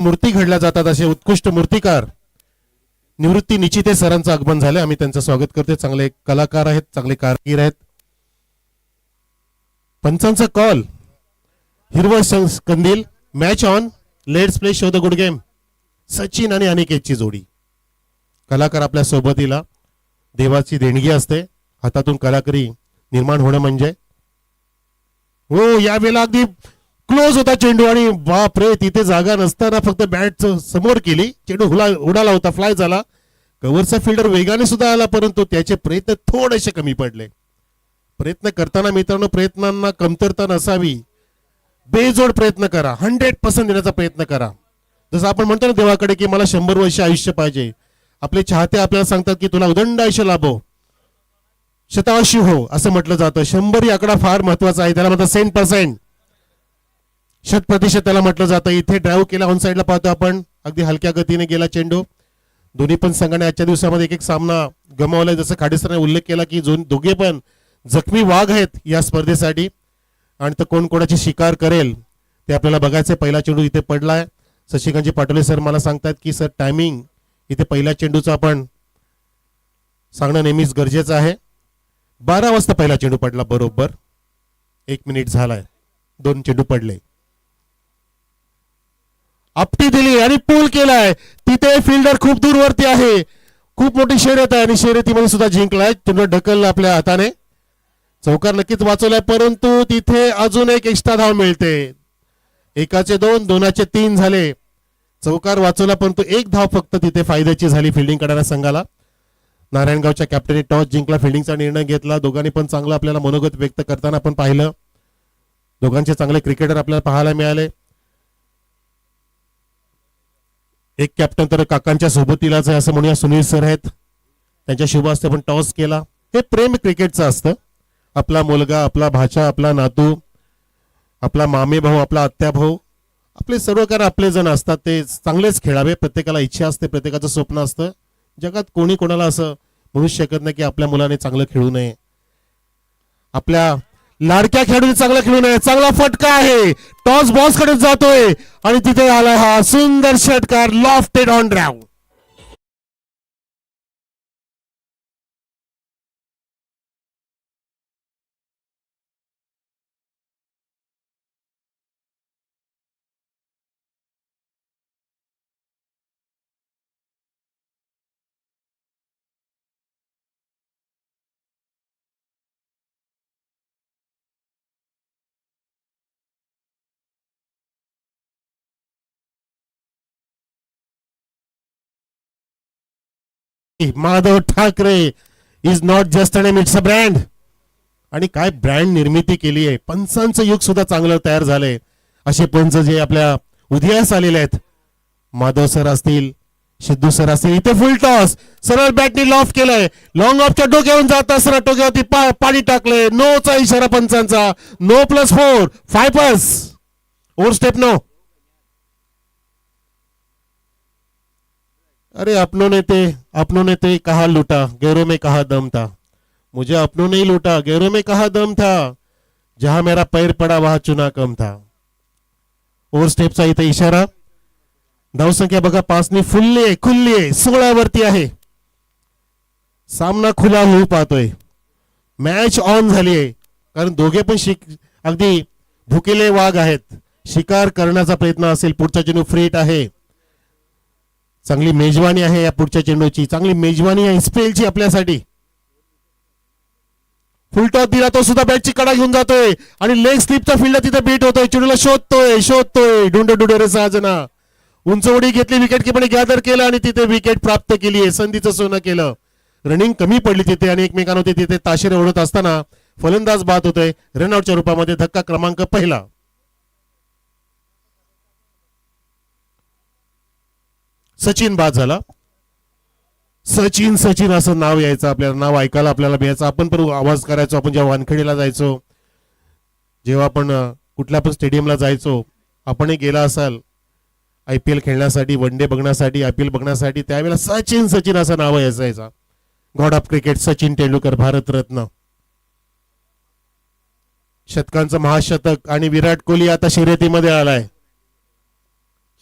मूर्ती घडल्या जातात असे उत्कृष्ट मूर्तिकार निवृत्ती निचिते सरांचं आगमन झालं. आम्ही त्यांचं स्वागत करतोय. चांगले कलाकार आहेत, चांगले कारकीर आहेत. पंचांचा कॉल हिरवळ कंदील match on let's play show the good game. Sachin आणि अनिकेतची जोडी. कलाकार आपल्या सोबतीला देवाची देणगी असते. हातातून कलाकारी निर्माण होणं म्हणजे हो यावेळेला अगदी क्लोज होता चेंडू आणि बाप रे तिथे जागा नसताना फक्त बॅट समोर केली. चेंडू उडाला होता, फ्लाय झाला. कव्हरचा फिल्डर वेगाने सुद्धा आला परंतु त्याचे प्रयत्न थोडेसे कमी पडले. प्रयत्न करताना मित्रांनो प्रयत्नांना कमतरता नसावी. बेजोड प्रयत्न करा, 100% देण्याचा प्रयत्न करा. जसं आपण म्हणतो ना देवाकडे की मला 100 वर्ष आयुष्य पाहिजे. आपले चाहते आपल्याला सांगतात की तुला उदंड आयुष्य लाभो, शतायुषी हो असं म्हटलं जातं. 100 ही आकडा फार महत्वाचा आहे. त्याला म्हणतात 100%, 100% त्याला म्हटलं जातं. इथे ड्राईव्ह केला ऑन साईडला पाहतो आपण. अगदी हलक्या गतीने गेला चेंडू. दोन्ही पण संघाने आजच्या दिवसामध्ये एक सामना गमावलाय. जसं खाडेसरांनी उल्लेख केला की दोघे पण जखमी वाघ आहेत या स्पर्धेसाठी आणि तर कोण कोणाची शिकार करेल ते आपल्याला बघायचंय. पहिला चेंडू इथे पडलाय. शशिकांतजी पाटोले सर मला सांगतात की सर टायमिंग इथे पहिल्या चेंडूचं आपण सांगणं नेहमीच गरजेचं आहे. 12 वाजता पहिला चेंडू पडला, बरोबर 1 मिनिट झालाय. 2 चेंडू पडले. आपटी दिली आणि पूल केलाय. तिथे फिल्डर खूप दूरवरती आहे. खूप मोठी शर्यत आहे आणि शर्यतीमध्ये सुद्धा जिंकलाय. चेंडू ढकलला आपल्या हाताने. चौकार नक्कीच वाचवलाय परंतु तिथे अजून एक एक्स्ट्रा धाव मिळते. 1चे 2, 2चे 3 झाले. चौकार वाचवला परंतु 1 धाव फक्त तिथे फायद्याची झाली फिल्डिंग करणाऱ्या संघाला. नारायणगावच्या कॅप्टनने टॉस जिंकला, फिल्डिंगचा निर्णय घेतला. दोघांनी पण चांगलं आपल्याला मनोगत व्यक्त करताना आपण पाहिलं. दोघांचे चांगले क्रिकेटर आपल्याला पाहायला मिळाले. एक कॅप्टन तर काकांच्या सोबतीलाच आहे असं म्हणूया, सुनील सर आहेत. त्यांच्या शुभ हस्ते पण टॉस केला. हे प्रेम क्रिकेटचं असतं. आपला मुलगा, आपला भाचा, आपला नातू, आपला मामे भाऊ, आपला आत्या भाऊ, आपले सर्व कारण आपले जण असतात ते चांगलेच खेळावे. प्रत्येकाला इच्छा असते, प्रत्येकाचं स्वप्न असतं. जगात कोणी कोणाला असं म्हणू शकत नाही की आपल्या मुलाने चांगलं खेळू नये, आपल्या लाडक्या खेळाडूने चांगलं खेळू नये. चांगला फटका आहे, टॉस बॉक्स कडे जातोय आणि तिथे आलाय हा सुंदर षटकार, lofted on drive. Madhav Thackeray is not just a name, it's a brand. आणि काय ब्रँड निर्मिती केली आहे. पंचांचं युग सुद्धा चांगलं तयार झालंय. असे पंच जे आपल्या उदयास आलेले आहेत, माधव सर असतील, सिद्धू सर असतील. इथे फुल टॉस, सरळ बॅटनी लॉफ्ट केलंय. लॉंग ऑफच्या डोक्यावरून जात असताना डोक्यावरती पाणी टाकलंय. नोचा इशारा पंचांचा. नो +4, 5+. Over step no. अरे अपनों ने ते कहा लूटा, गैरों में कहा दम था. मुझे अपनों ने ही लूटा, गैरों में कहा दम था. जहां मेरा पैर पड़ा वहां चुना कम था. ओव्हर स्टेपचा इथे इशारा. धावसंख्या बघा 5 खुल्ली आहे, 16 वरती आहे. सामना खुला होऊ पाहतोय. मॅच ऑन झाली आहे कारण दोघे पण अगदी भुकेले वाघ आहेत. शिकार करण्याचा प्रयत्न असेल. पुढचा चेंडू फ्रेट आहे. चांगली मेजवानी आहे या पुढच्या चेंडूची, चांगली मेजवानी आहे स्पेलची आपल्यासाठी. फुलटॉस दिला, तो सुद्धा बॅटची कडा घेऊन जातोय आणि लेग स्लिपचा फील्डर तिथे बीट होतोय. चेंडूला शोधतोय ढुंड रे सहाजना. उंच उडी घेतली, विकेट किपरने गॅदर केलं आणि तिथे विकेट प्राप्त केली आहे. संधीचं सोनं केलं. रनिंग कमी पडली तिथे आणि एकमेकांना तिथे ताशेरे ओढत असताना फलंदाज बाद होतोय. रनआउटच्या रूपामध्ये धक्का क्रमांक पहिला. सचिन बाद झाला. सचिन असं नाव यायचं आपल्याला, नाव ऐकायला आपल्याला मिळायचं. आपण पण आवाज करायचो. आपण जेव्हा वानखेडेला जायचो, जेव्हा आपण कुठल्या पण स्टेडियमला जायचो, आपणही गेला असाल IPL खेळण्यासाठी, वन डे बघण्यासाठी, IPL बघण्यासाठी, त्यावेळेला सचिन असं नाव यायचं. God of cricket Sachin Tendulkar, Bharat Ratna. शतकांचं महाशतक आणि विराट कोहली आता शर्यतीमध्ये आलाय.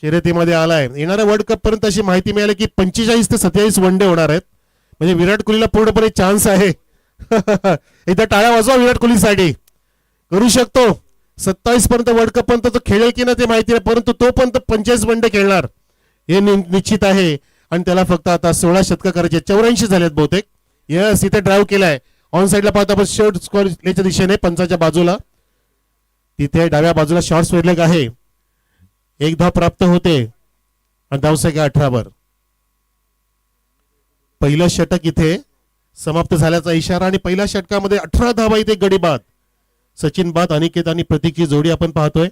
शर्यतीमध्ये आलाय. येणाऱ्या वर्ल्ड कप पर्यंत अशी माहिती मिळाली की 45 ते 27 वनडे होणार आहेत. म्हणजे विराट कोहलीला पूर्णपणे चान्स आहे. एकदा टाळ्या वाजवा विराट कोहलीसाठी. करू शकतो. 27 पर्यंत वर्ल्ड कप पर्यंत तो खेळेल की नाही ते माहिती नाही, परंतु तो पर्यंत 45 वनडे खेळणार हे निश्चित आहे. आणि त्याला फक्त आता 16 शतक करायचे. 84 झालेत बहुतेक. यस, इथे ड्राईव्ह केलाय. ऑन साईडला पाहतो आपण शॉर्ट स्क्वेअरच्या दिशेने पंचाच्या बाजूला. तिथे डाव्या बाजूला शॉर्ट स्क्वेअर लेग आहे. एक धाव प्राप्त होते आणि धावसंख्या 18 वर. पहिलं षटक इथे समाप्त झाल्याचा इशारा आणि पहिल्या षटकामध्ये 18 धावा इथे गडी बाद. सचिन बाद, अनिकेत आणि प्रतीकची जोडी आपण पाहतोय.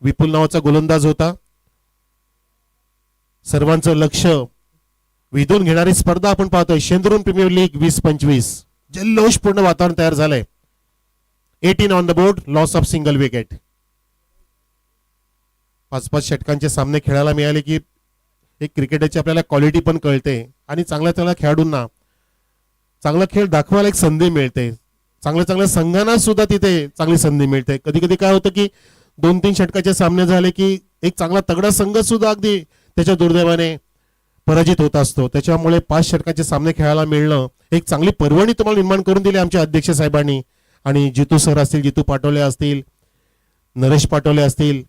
विपुल नावाचा गोलंदाज होता. सर्वांचं लक्ष वेधून घेणारी स्पर्धा आपण पाहतोय. शेंद्रून प्रीमियर लीग 20-25 जल्लोषपूर्ण वातावरण तयार झालंय. 18 on the board, loss of single wicket. 5-5 षटकांचे सामने खेळायला मिळाले की एक क्रिकेटरची आपल्याला क्वालिटी पण कळते आणि चांगल्या चांगल्या खेळाडूंना चांगला खेळ दाखवायला एक संधी मिळते. चांगल्या चांगल्या संघांना सुद्धा तिथे चांगली संधी मिळते. कधी कधी काय होतं की 2-3 षटकाचे सामने झाले की एक चांगला तगडा संघ सुद्धा अगदी त्याच्या दुर्दैवाने पराजित होत असतो. त्याच्यामुळे 5 षटकाचे सामने खेळायला मिळणं एक चांगली पर्वणी तुम्हाला निर्माण करून दिली आमच्या अध्यक्ष साहेबांनी. आणि जितू सर असतील, जितू पाटोले असतील, नरेश पाटोले असतील,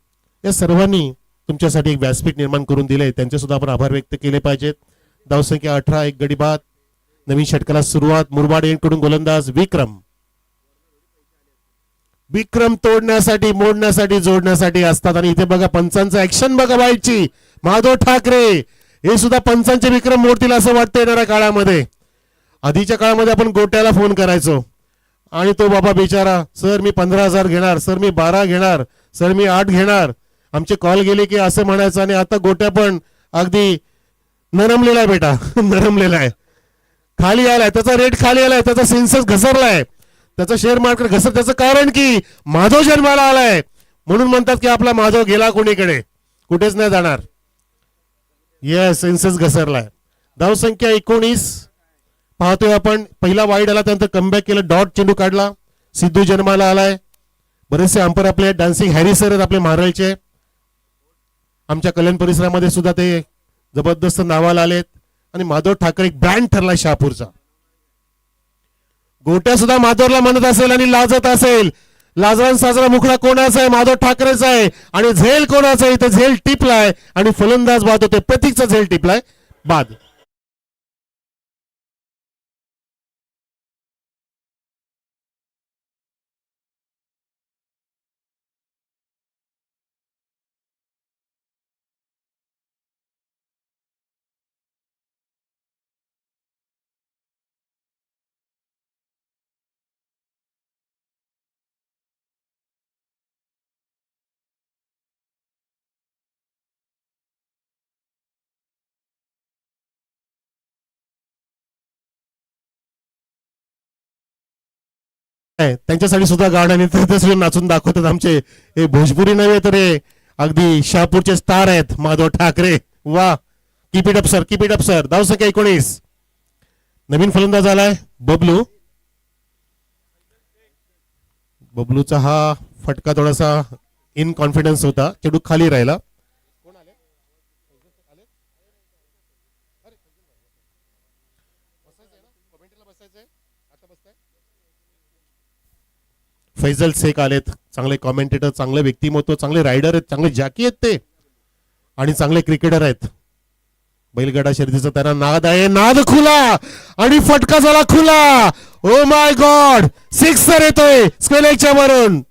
या सर्वांनी तुमच्यासाठी एक व्यासपीठ निर्माण करून दिले. त्यांचे सुद्धा आपण आभार व्यक्त केले पाहिजेत. धावसंख्या 18, एक गडी बाद. नवीन षटकाला सुरुवात. मुरबाड एंडकडून गोलंदाज विक्रम. विक्रम तोडण्यासाठी, मोडण्यासाठी, जोडण्यासाठी असतात. आणि इथे बघा पंचांचं ऍक्शन बघा बाईची. माधव ठाकरे हे सुद्धा पंचांचे विक्रम मोडतील असं वाटतं येणाऱ्या काळामध्ये. आधीच्या काळामध्ये आपण गोट्याला फोन करायचो आणि तो बाबा बिचारा, सर मी 15,000 घेणार, सर मी 12 घेणार, सर मी 8 घेणार. आमचे कॉल गेले की असं म्हणायचं. आणि आता गोट्या पण अगदी नरमलेला आहे बेटा. नरमलेला आहे, खाली आलाय, त्याचा रेट खाली आलाय, त्याचा सेन्सेस घसरलाय, त्याचा शेअर मार्केट घसर. त्याचं कारण की माधव जन्माला आलाय. म्हणून म्हणतात की आपला माधव गेला कोणीकडे, कुठेच नाही जाणार. येस, सेन्सेस घसरलाय. धावसंख्या 19 पाहतोय आपण. पहिला वाईड आला, त्यानंतर कमबॅक केलं, डॉट चेंडू काढला, सिद्धू जन्माला आलाय. बरेचसे अंपर आपले डान्सिंग हॅरी सर आहेत आपले महारालचे. आमच्या कल्याण परिसरामध्ये सुद्धा ते जबरदस्त नावाला आलेत. आणि माधव ठाकरे एक ब्रँड ठरलाय शहापूरचा. गोट्या सुद्धा माधवला म्हणत असेल आणि लाजत असेल. लाजवान साजरा मुखडा कोणाचा आहे? माधव ठाकरेचा आहे. आणि झेल कोणाचा आहे? इथे झेल टिपलाय आणि फलंदाज बाद होते. प्रतीकचा झेल टिपलाय, बाद. त्यांच्यासाठी सुद्धा गाणं आणि नाचून दाखवतात आमचे हे भोजपुरी नव्हे तर हे अगदी शहापूरचे स्टार आहेत माधव ठाकरे. वा, keep it up sir, keep it up sir. धावसंख्या 19. नवीन फलंदाज आलाय बबलू. बबलूचा हा फटका थोडासा इन कॉन्फिडन्स होता, चेडू खाली राहिला. फैजल शेख आलेत. चांगले कॉमेंटेटर, चांगले व्यक्तिमत्व, चांगले रायडर आहेत, चांगले जॅकी आहेत ते आणि चांगले क्रिकेटर आहेत. बैलगाडा शर्यतीचा त्यांना नाद आहे. नाद खुला आणि फटका झाला खुला. ओ माय गॉड, सिक्सर येतोय स्क्वेअरच्या वरून.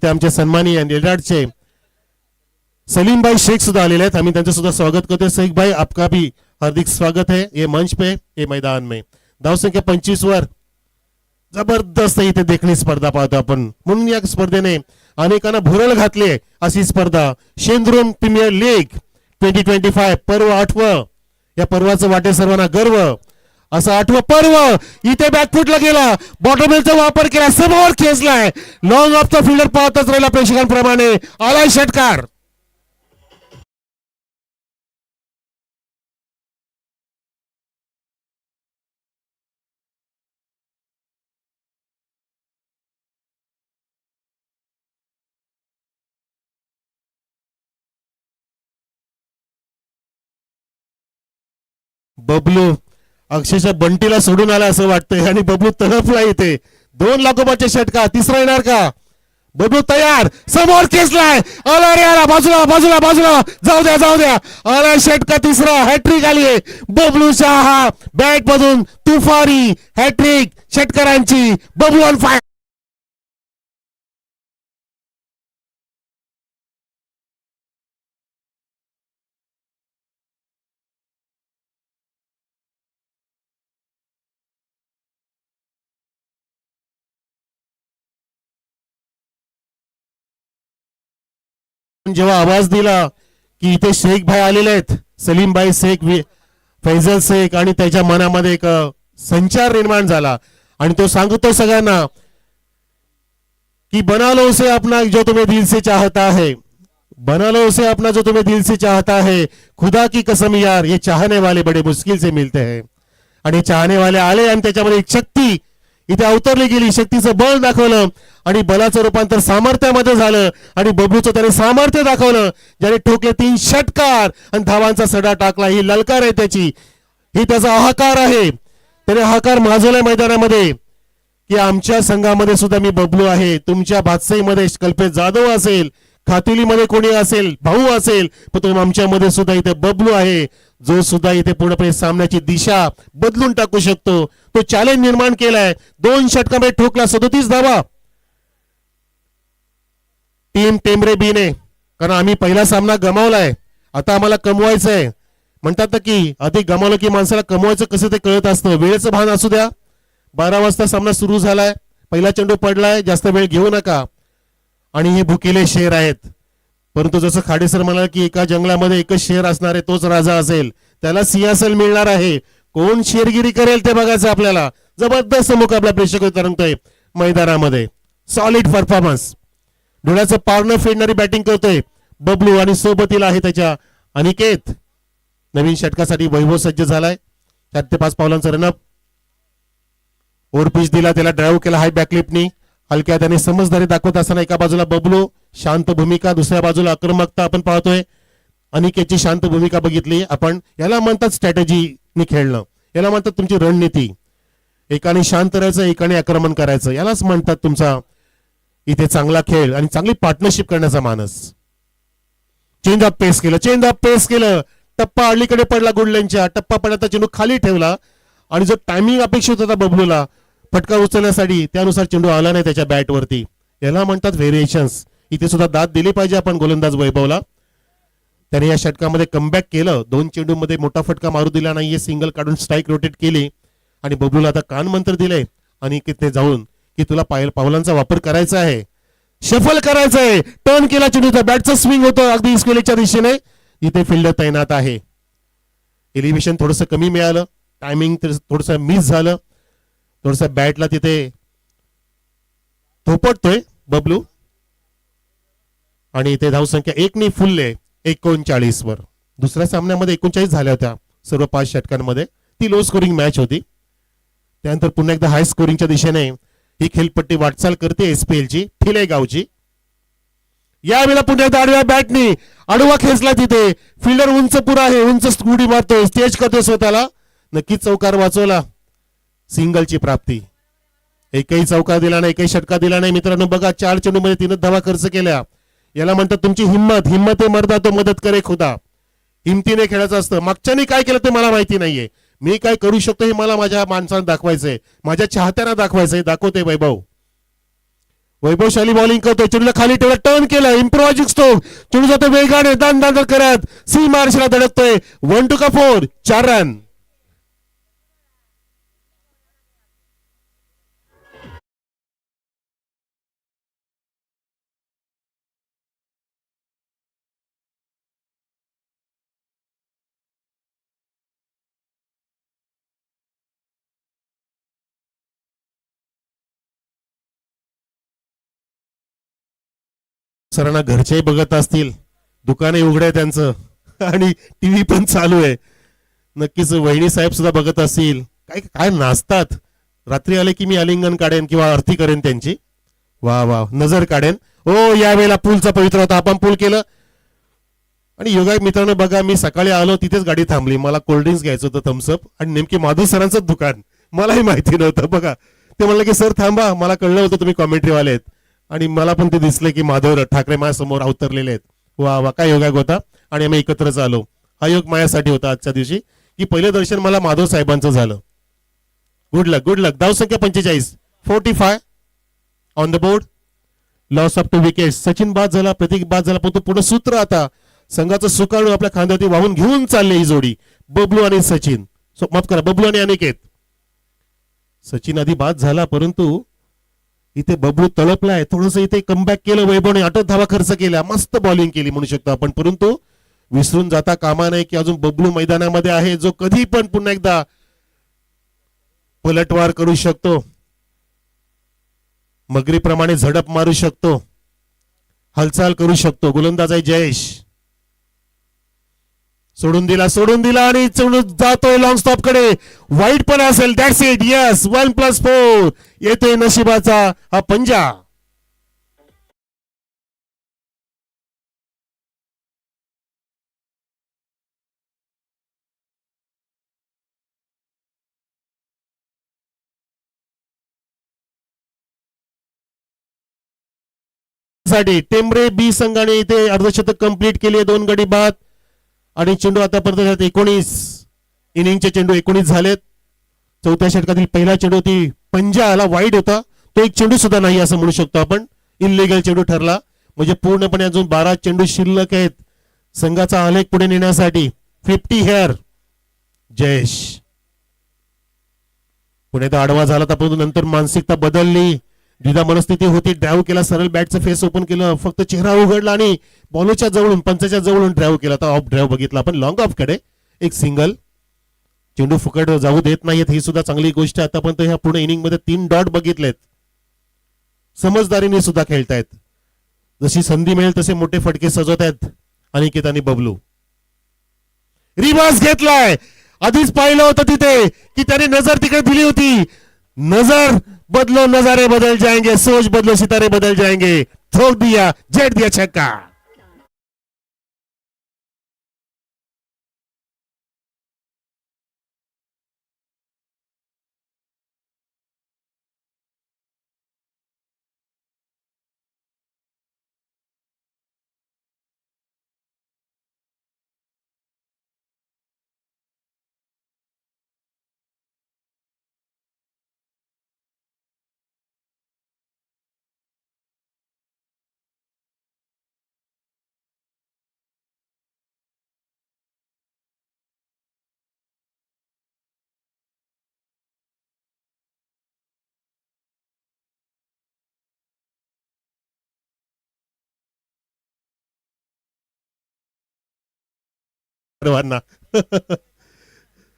ते आमचे सन्मानी एल्डार्डचे सलीम भाई शेख सुद्धा आलेले आहेत. आम्ही त्यांचं सुद्धा स्वागत करते. शेख भाई, आपका भी हार्दिक स्वागत है ये मंच पे, ये मैदान में. धावसंख्या 25 वर. जबरदस्त इथे देखणी स्पर्धा पाहतो आपण. म्हणून या स्पर्धेने अनेकांना भुरळ घातली अशी स्पर्धा. शेंद्रुम प्रीमियर लीग 2025 पर्व 8वं. या पर्वाचं वाटे सर्वांना गर्व. असं 8वं पर्व. इथे बॅकफुटला गेला, बॉटमचा वापर केला, समोर खेचलाय, लॉंग ऑफ द फिल्डर पाहतच राहिला प्रेक्षकांप्रमाणे. आलाय षटकार. बबलू अक्षरशः बंटीला सोडून आला असं वाटतंय आणि बबलू तडफला इथे. 2 लागोपाठचे षटकार. तिसरा येणार का? बबलू तयार, समोर खेचलाय, आला रे आला, बाजूला बाजूला बाजूला, जाऊ द्या जाऊ द्या, आला षटकार तिसरा. हॅट्रिक आली आहे बबलूच्या. हा बॅट मधून तुफारी हॅट्रिक षटकारांची. Bablu on fire. जेव्हा आवाज दिला की इथे शेख भाई आलेले आहेत, सलीम भाई शेख, फैजल शेख, आणि त्याच्या मनामध्ये एक संचार निर्माण झाला आणि तो सांगतो सगळ्यांना की बना लो उसे अपना जो तुम्हें दिल से चाहता है, बना लो उसे अपना जो तुम्हें दिल से चाहता है, खुदा की कसम यार ये चाहने वाले बड़े मुश्किल से मिलते हैं. आणि चाहने वाले आले आणि त्याच्यामध्ये एक शक्ती इथे अवतरली गेली. शक्तीचं बळ दाखवलं आणि बलाचं रूपांतर सामर्थ्यामध्ये झालं आणि बबलूचं त्याने सामर्थ्य दाखवलं, ज्याने ठोकले 3 षटकार आणि धावांचा सडा टाकला. ही ललकार आहे त्याची, ही त्याचा अहकार आहे. त्याने अहकार माजवलाय मैदानामध्ये की आमच्या संघामध्ये सुद्धा मी बबलू आहे. तुमच्या बादशाहीमध्ये कल्पेश जाधव असेल, खातुलीमध्ये कोणी असेल, भाऊ असेल, पण आमच्यामध्ये सुद्धा इथे बबलू आहे, जो सुद्धा इथे पूर्णपणे सामन्याची दिशा बदलून टाकू शकतो. तो चॅलेंज निर्माण केलाय. 2 षटकामध्ये ठोकला 37 धावा. टीम टेमरे बीने, कारण आम्ही पहिला सामना गमावलाय, आता आम्हाला कमवायचं आहे. म्हणतात ना की अधिक गमावलं की माणसाला कमवायचं कसं ते कळत असतं. वेळेचं भान असू द्या. 12 वाजता सामना सुरू झालाय, पहिला चेंडू पडलाय, जास्त वेळ घेऊ नका. आणि हे भुकेले शेर आहेत, परंतु जसं खाडेसर म्हणाल की एका जंगलामध्ये एकच शेर असणार आहे, तोच राजा असेल, त्याला सिंहासन मिळणार आहे. कोण शेरगिरी करेल ते बघायचं आपल्याला. जबरदस्त मुकाबला प्रेक्षक तरंगतोय मैदानामध्ये. Solid performance. डोळ्याचं पारणं फेडणारी बॅटिंग करतोय बबलू आणि सोबतीला आहे त्याच्या अनिकेत. नवीन षटकासाठी वैभव सज्ज झालाय. 4 ते 5 पावलांचा रनअप. ओव्हर पिच दिला, त्याला ड्राईव्ह केला हाय बॅकलिपनी. हलक्या त्याने समजदारी दाखवत असताना एका बाजूला बबलू शांत भूमिका, दुसऱ्या बाजूला आक्रमकता आपण पाहतोय. अनिकेतची शांत भूमिका बघितली आपण. याला म्हणतात स्ट्रॅटेजीनी खेळणं, याला म्हणतात तुमची रणनीती. एकाने शांत राहायचं, एकाने आक्रमण करायचं, यालाच म्हणतात तुमचा इथे चांगला खेळ आणि चांगली पार्टनरशिप करण्याचा मानस. चेंज ऑफ पेस केलं, चेंज ऑफ पेस केलं. टप्पा अलीकडे पडला गुडलेनच्या. टप्पा पडला, चेंडू खाली ठेवला आणि जो टायमिंग अपेक्षित होता बबलूला फटका उचलण्यासाठी, त्यानुसार चेंडू आला नाही त्याच्या बॅटवरती. याला म्हणतात व्हेरिएशन्स. इथे सुद्धा दाद दिली पाहिजे आपण गोलंदाज वैभवला. त्याने या षटकामध्ये कमबॅक केलं. 2 चेंडूमध्ये मोठा फटका मारू दिला नाहीये. सिंगल काढून स्ट्राईक रोटेट केली आणि बबलूला आता कान मंत्र दिले आणि किती जाऊन की तुला पावलांचा वापर करायचा आहे, शफल करायचा आहे. टर्न केला चेंडूचा, बॅटचा स्विंग होतो अगदी स्क्वेअरच्या दिशेने. इथे फिल्डर तैनात आहे. एलिव्हेशन थोडंसं कमी मिळालं, टायमिंग थोडंसं मिस झालं, थोडंसं बॅटला तिथे थोपटतोय बबलू. आणि इथे धावसंख्या 1 फुलले 39 वर. दुसऱ्या सामन्यामध्ये 39 झाल्या होत्या सर्व 5 षटकांमध्ये. ती लो स्कोरिंग मॅच होती. त्यानंतर पुन्हा एकदा हाय स्कोरिंगच्या दिशेने ही खेळपट्टी वाटचाल करते एसपीएलची, ठिलेगावची. यावेळेला पुन्हा एकदा आडव्या बॅटनी आडवा खेचला तिथे. फिल्डर उंच पुरा आहे, उंच उडी मारतोय, स्टेज करतोय स्वतःला. नक्कीच चौकार वाचवला. सिंगलची प्राप्ती. एकही चौकार दिला नाही, एकही षटका दिला नाही. मित्रांनो बघा, 4 चेंडूमध्ये 3 धावा खर्च केल्या. याला म्हणतात तुमची हिम्मत. हिम्मत आहे मर्दा तो मदत करे खुदा. हिमतीने खेळायचं असतं. मागच्याने काय केलं ते मला माहिती नाहीये. मी काय करू शकतो हे मला माझ्या माणसांना दाखवायचंय, माझ्या चाहत्यांना दाखवायचंय. दाखवते वैभव. वैभवशाली बॉलिंग करतोय. चेंडूला खाली ठेवला, टर्न केलं, इम्प्रोवायझिंग स्ट्रोक. चेंडू जातो वेगाने, दान दान करत सी मार्शला धडकतोय. 1 to 4, 4 run. सरांना घरच्याही बघत असतील, दुकानही उघड आहे त्यांचं आणि टीव्ही पण चालू आहे. नक्कीच वहिनी साहेब सुद्धा बघत असतील. काय काय नाचतात. रात्री आले की मी आलिंगन काढेन किंवा आरती करेन त्यांची. वा वा, नजर काढेन. ओ यावेळेला पूलचा पवित्र होता, आपण पूल केलं. आणि योगा मित्रांनो बघा, मी सकाळी आलो तिथेच गाडी थांबली. मला कोल्ड्रिंक्स घ्यायचं होतं, थम्सअप, आणि नेमकी माधव सरांचं दुकान. मलाही माहिती नव्हतं. बघा, ते म्हणलं की सर थांबा, मला कळलं होतं तुम्ही कॉमेंट्रीवाले आहेत. आणि मला पण ते दिसले की माधव ठाकरे माझ्यासमोर अवतरलेले आहेत. वा वा, काय योगायोग होता. आणि आम्ही एकत्रच आलो. हा योग माझ्यासाठी होता आजच्या दिवशी, की पहिलं दर्शन मला माधव साहेबांचं झालं. गुड लक, गुड लक. धावसंख्या 45, 45 on the board. Loss of 2 wickets. Sachin बाद झाला, प्रतीक बाद झाला, पण तो पुढे सूत्र आता संघाचं सुकाळू आपल्या खांद्यावरती वाहून घेऊन चालले ही जोडी, बबलू आणि सचिन. माफ करा, बबलू आणि अनिकेत. सचिन आधी बाद झाला, परंतु इथे बबलू तळपलाय. थोडस इथे कमबॅक केलं वैभवने, 8 धावा खर्च केल्या, मस्त बॉलिंग केली म्हणू शकतो आपण. परंतु विसरून जाता कामा नये की अजून बबलू मैदानामध्ये आहे, जो कधी पण पुन्हा एकदा पलटवार करू शकतो, मगरीप्रमाणे झडप मारू शकतो, हालचाल करू शकतो. गोलंदाज आहे जयेश. सोडून दिला आणि जातोय लॉंग स्टॉप कडे. वाईट पण असेल, दॅट्स इट. यस, 1+4 येतोय नशिबाचा हा पंजा. साठी टेंबरे बी संघाने इथे अर्धशतक कंप्लीट केले, 2 गडी बाद. आणि चेंडू आतापर्यंत 19 इनिंगचे चेंडू 19 झालेत. 4थ्या षटकातील पहिला चेंडू ती पंजा आला, वाईड होता, तो एक चेंडू सुद्धा नाही असं म्हणू शकतो आपण. इलिगल चेंडू ठरला. म्हणजे पूर्णपणे अजून 12 चेंडू शिल्लक आहेत संघाचा आलेख पुढे नेण्यासाठी. 50 हेअर जयेश. पुणे तर आडवा झाला, परंतु नंतर मानसिकता बदलली, द्विधा मनस्थिती होती. ड्राईव्ह केला, सरळ बॅटचं फेस ओपन केलं, फक्त चेहरा उघडला आणि बॉलच्या जवळून, पंचाच्या जवळून ड्राईव्ह केला. तर ऑफ ड्राईव्ह बघितला आपण, लॉंग ऑफ कडे एक सिंगल. चेंडू फुकट जाऊ देत नाहीत, ही सुद्धा चांगली गोष्ट आहे. आतापर्यंत ह्या पुढे इनिंग मध्ये 3 डॉट बघितलेत. समजदारीने सुद्धा खेळतायत. जशी संधी मिळेल तसे मोठे फटके सजवत आहेत अनिकेत आणि बबलू. रिवर्स घेतलाय. आधीच पाहिलं होतं तिथे की त्याने नजर तिकडे दिली होती. नजर बदलो नजारे बदल जाएंगे, सोच बदलो सितारे बदल जाएंगे. ठोक दिया, जेट दिया छक्का.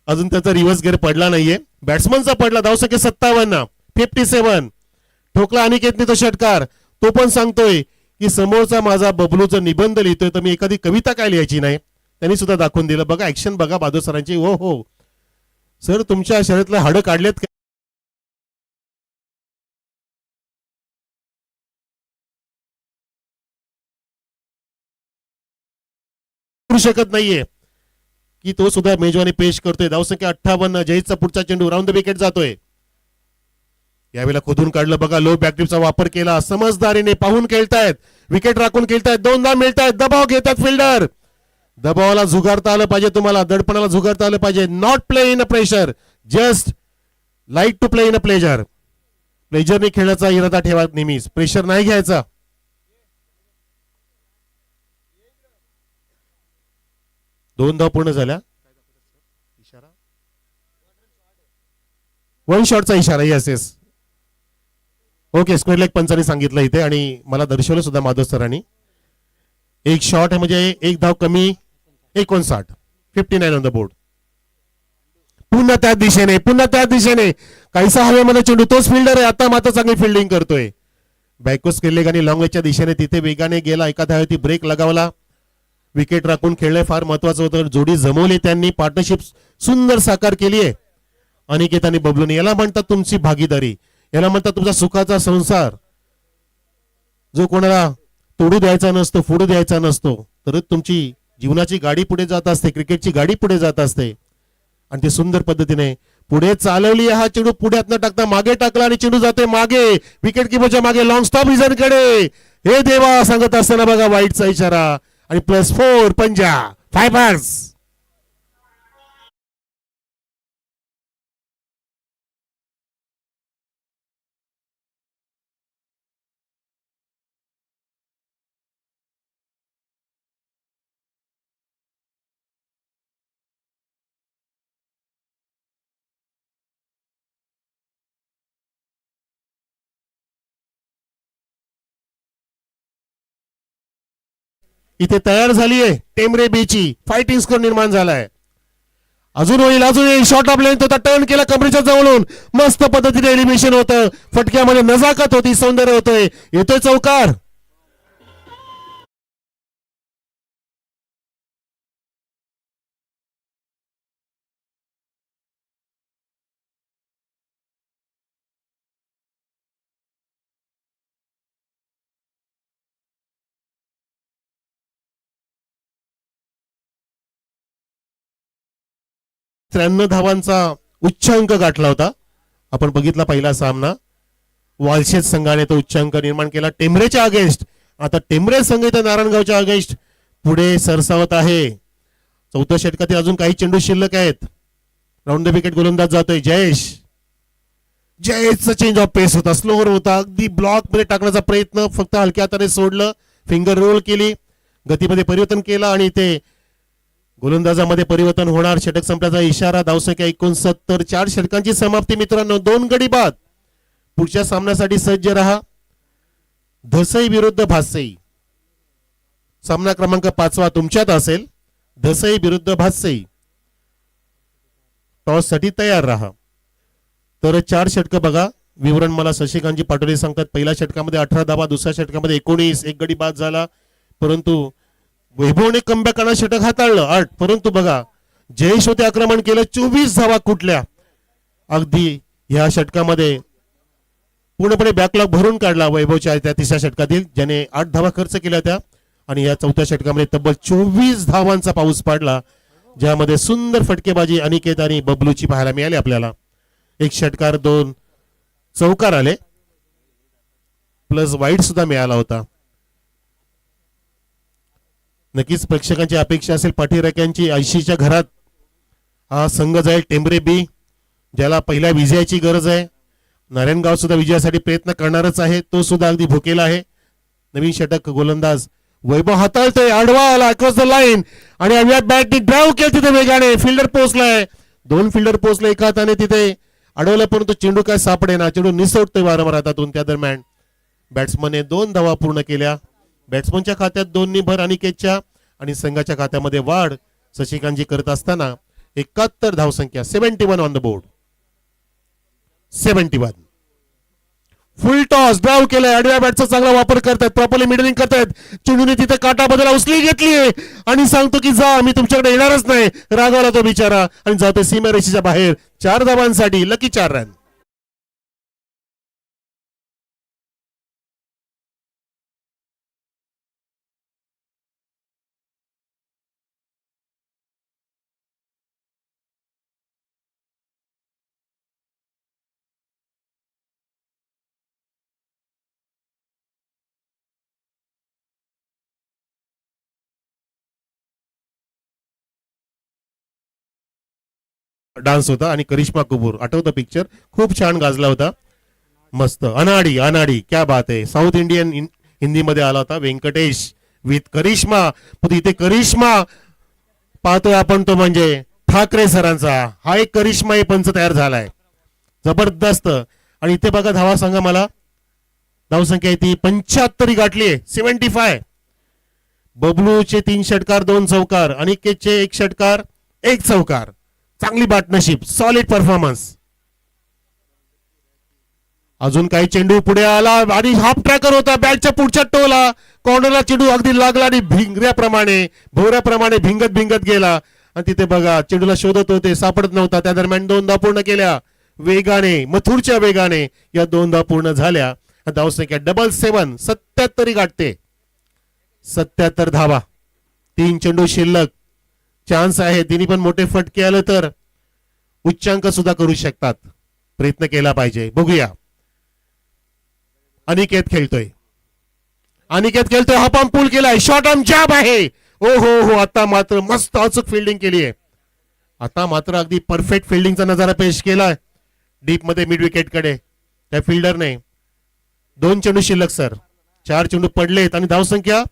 अजून त्याचा रिव्हर्स गेअर पडला नाहीये. बॅट्समनचा पडला. धावसंख्या 57, 57. ठोकला अनिकेतने तो षटकार. तो पण सांगतोय की समोरचा माझा बबलू जर निबंध लिहितोय तर मी एखादी कविता काय लिहायची नाही. त्यांनी सुद्धा दाखवून दिलं. बघा ऍक्शन बघा बहादूर सरांची. हो हो सर, तुमच्या शर्यतला हाडं काढलेत का? शकत नाहीये की तो सुद्धा मेजवानी पेश करतोय. धावसंख्या 58. जयेशचा पुढचा चेंडू राऊंड द विकेट जातोय. यावेळेला खोदून काढलं बघा. लो बॅकटिपचा वापर केला. समजदारीने पाहून खेळतायत, विकेट राखून खेळतायत. 2दा मिळतायत. दबाव घेतात फिल्डर. दबावाला झुगारता आलं पाहिजे तुम्हाला, दडपणाला झुगारता आलं पाहिजे. Not play in a pressure, just like to play in a pleasure. प्लेजरने खेळण्याचा इरादा ठेवा नेहमीच, प्रेशर नाही घ्यायचा. दोन धाव पूर्ण झाल्या. इशारा 1 शॉटचा इशारा. Yes yes, okay. Square leg Panchane सांगितलं इथे आणि मला दर्शवलं सुद्धा माधव सरांनी. एक शॉट आहे म्हणजे एक धाव कमी. 59, 59 ऑन द बोर्ड. पुन्हा त्याच दिशेने, पुन्हा त्याच दिशेने. काहीसा हवेमध्ये चेंडू. तोच फिल्डर आहे आता, मात्र चांगली फिल्डिंग करतोय. बॅकवर्स केलेगाने लॉंग लेगच्या दिशेने तिथे वेगाने गेला, एका धावेवरती ब्रेक लगावला, विकेट राखून खेळणे फार महत्वाचं होतं. जोडी जमवली त्यांनी, पार्टनरशिप सुंदर साकार केली आहे अनिकेत आणि बबलूने. याला म्हणतात तुमची भागीदारी, याला म्हणतात तुमचा सुखाचा संसार. जो कोणाला तोडू द्यायचा नसतो, फोडू द्यायचा नसतो, तर तुमची जीवनाची गाडी पुढे जात असते, क्रिकेटची गाडी पुढे जात असते. आणि ते सुंदर पद्धतीने पुढे चालवली. हा चेंडू पुढ्यात न टाकता मागे टाकला आणि चेंडू जाते मागे, विकेट किपरच्या मागे, लॉंग स्टॉप रिझन कडे. हे देवा सांगत असताना बघा वाईटचा इशारा आणि +4 पंजा फायबर्स. इथे तयार झाली आहे टेमरे बीची फायटिंग स्कोर निर्माण झालाय. अजून होईल, अजून येईल. शॉर्ट ऑफ लेंथ होता, टर्न केला कमरेच्या जवळून, मस्त पद्धतीने एलिमिनेशन होतं. फटक्यामध्ये नजाकत होती, सौंदर्य होतोय. येतोय चौकार. त्र्याण्णव धावांचा उच्चांक गाठला होता. आपण बघितला पहिला सामना, वालशेत संघाने तो उच्चांक निर्माण केला टेंभरेच्या अगेन्स्ट. आता टेंभरे संघ इथं नारायणगावच्या अगेन्स्ट पुढे सरसावत आहे. चौथ्या षटकातील अजून काही चेंडू शिल्लक आहेत. राऊंड द विकेट गोलंदाज जातोय जयेशचा चेंज ऑफ पेस होता, स्लोअर होता, अगदी ब्लॉक मध्ये टाकण्याचा प्रयत्न, फक्त हलक्या हाताने सोडलं, फिंगर रोल केली, गतीमध्ये परिवर्तन केलं आणि ते गोलंदाजामध्ये परिवर्तन होणार. षटक संपल्याचा इशारा. धावसंख्या 69. 4 षटकांची समाप्ती मित्रांनो, 2 गडी बाद. पुढच्या सामन्यासाठी सज्ज रहा. धसई विरुद्ध भासई, सामना क्रमांक 5 तुमच्यात असेल. धसई विरुद्ध भासई. टॉस साठी तयार रहा. तर 4 षटक बघा. विवरण मला शशिकांतजी पाटोले सांगतात. पहिल्या षटकामध्ये 18 धावा, दुसऱ्या षटकामध्ये 19, 1 गडी बाद झाला. परंतु वैभवने कमबॅक करणारं षटक हाताळलं 8. परंतु बघा जयेश होते आक्रमण केलं, 24 धावा कुठल्या. अगदी या षटकामध्ये पूर्णपणे बॅकलॉग भरून काढला वैभवच्या त्या तिसऱ्या षटकातील, ज्याने 8 धावा खर्च केल्या त्या. आणि या चौथ्या षटकामध्ये तब्बल 24 धावांचा पाऊस पाडला, ज्यामध्ये सुंदर फटकेबाजी अनिकेत आणि बबलूची पाहायला मिळाली आपल्याला. 1 षटकार, 2 चौकार आले, प्लस वाईट सुद्धा मिळाला होता. नक्कीच प्रेक्षकांची अपेक्षा असेल पाठीराख्यांची 80च्या घरात हा संघ जाईल टेंभरे बी, ज्याला पहिल्या विजयाची गरज आहे. नारायणगाव सुद्धा विजयासाठी प्रयत्न करणारच आहे, तो सुद्धा अगदी भुकेला आहे. नवीन षटक गोलंदाज वैभव हाताळतोय, आडवा आला अक्रॉस द लाईन आणि अव्यात बॅटने ड्राईव्ह केलं तिथे वेगाने. फिल्डर पोहोचलाय, 2 फिल्डर पोहोचले, एका हाताने तिथे अडवलं, परंतु चेंडू काय सापडे ना. चेंडू निसटतोय वारंवार हातातून. त्या दरम्यान बॅट्समनने 2 धावा पूर्ण केल्या. बॅट्समनच्या खात्यात 2 भर अनिकेतच्या आणि संघाच्या खात्यामध्ये वाढ शशिकांतजी करत असताना 71 धावसंख्या, 71 on the board. 71. Full toss drive केलाय, आडव्या बॅटचा चांगला वापर करतायत, प्रॉपरली मिडलिंग करतायत. चेंडूने तिथे काटा बदला उचली घेतली आणि सांगतो की जा, मी तुमच्याकडे येणारच नाही. रागावला तो बिचारा आणि जातो सीमारेषेच्या बाहेर. 4 धावांसाठी लकी 4 रन. डान्स होता आणि करिश्मा कपूर, आठवतं पिक्चर, खूप छान गाजला होता. मस्त. अनाडी अनाडी, क्या बात आहे. साऊथ इंडियन हिंदीमध्ये आला होता. व्यंकटेश विथ करिश्मा. पण इथे करिश्मा पाहतोय आपण तो म्हणजे ठाकरे सरांचा. हा एक करिश्मा पंच तयार झालाय, जबरदस्त. आणि इथे बघा धावा सांगा मला. धावसंख्या आहे ती 75 गाठली आहे, 75. बबलूचे 3 षटकार 2 चौकार, अनिकेतचे 1 षटकार 1 चौकार. चांगली पार्टनरशिप, सॉलिड परफॉर्मन्स. अजून काही चेंडू पुढे आला आणि हाफ ट्रॅकर होता बॅटच्या पुढच्या टोला कॉर्नरला चेंडू अगदी लागला आणि भोवऱ्याप्रमाणे भिंगत भिंगत गेला आणि तिथे बघा चेंडूला शोधत होते सापडत नव्हता. त्या दरम्यान 2 पूर्ण केल्या वेगाने मथुरच्या वेगाने या 2 पूर्ण झाल्या. धावसंख्या 77 77 गाठते. 77 धावा 3 चेंडू शिल्लक. चान्स आहे तिने पण मोठे फटके आले तर उच्चांक सुद्धा करू शकतात. प्रयत्न केला पाहिजे. बघूया अनिकेत खेळतोय हा पंप पूल केलाय शॉर्ट आर्म जॅब आहे. ओ हो आता मात्र मस्त अचूक फिल्डिंग केली आहे. आता मात्र अगदी परफेक्ट फिल्डिंगचा नजारा पेश केलाय डीप मध्ये मिड विकेट कडे त्या फिल्डरने. 2 चेंडू शिल्लक सर. 4 चेंडू पडलेत आणि धावसंख्या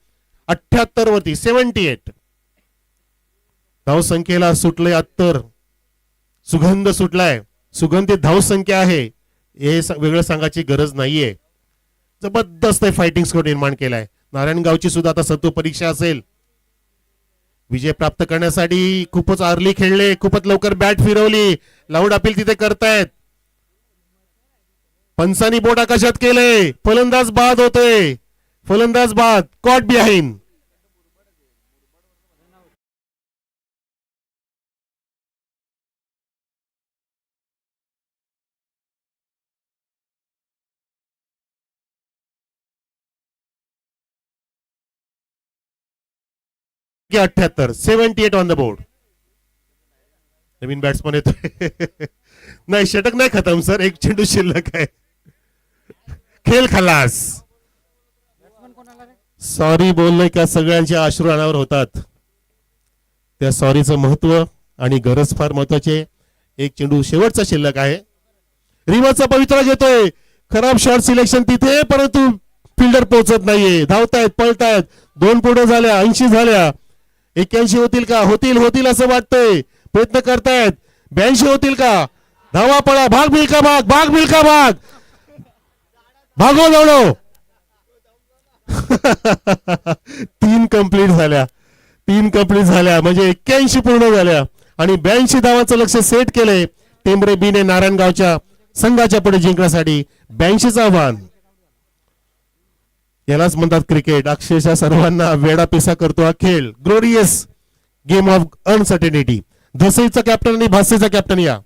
78 वरती 78. धावसंख्येला सुटले अत्तर. सुगंध सुटलाय. सुगंधित धावसंख्या आहे हे वेगळं सांगायची गरज नाहीये. जबरदस्त फायटिंग स्कोर निर्माण केलाय. नारायणगावची सुद्धा आता सत्व परीक्षा असेल. विजय प्राप्त करण्यासाठी खूपच अर्ली खेळले. खूपच लवकर बॅट फिरवली. लाऊड अपील तिथे करतायत. पंचानी बोट आकाशात केले. फलंदाज बाद होतोय. फलंदाज बाद. Caught behind. की 78 78 on the board. Naveen batsman येतोय. नाही षटक नाही खतम सर. 1 चेंडू शिल्लक आहे. खेळ खलास. सॉरी बोललोय का सगळ्यांच्या अश्रू अनावर होतात. त्या सॉरीचं महत्व आणि गरज फार महत्वाचे. 1 चेंडू शेवटचा शिल्लक आहे. रिव्हर्सचा पवित्रा घेतोय. खराब शॉट सिलेक्शन तिथे परंतु फिल्डर पोहोचत नाहीये. धावतायत पळतायत. 2 पुढे झाल्या 80 झाल्या. 81 होतील का. होतील असं वाटतंय. प्रयत्न करतायत. 82 होतील का. धावा पळा. भाग मिल्का भाग भागो दौडो. 3 कंप्लीट झाल्या म्हणजे 81 पूर्ण झाल्या आणि 82 धावांचं लक्ष सेट केलंय टेंबरे बीने नारायणगावच्या संघाच्या पुढे जिंकण्यासाठी. 82चं आव्हान. यालाच म्हणतात क्रिकेट. अक्षरशः सर्वांना वेडा पिसा करतो हा खेळ. Glorious game of uncertainty. धसईचा कॅप्टन आणि भासेचा कॅप्टन या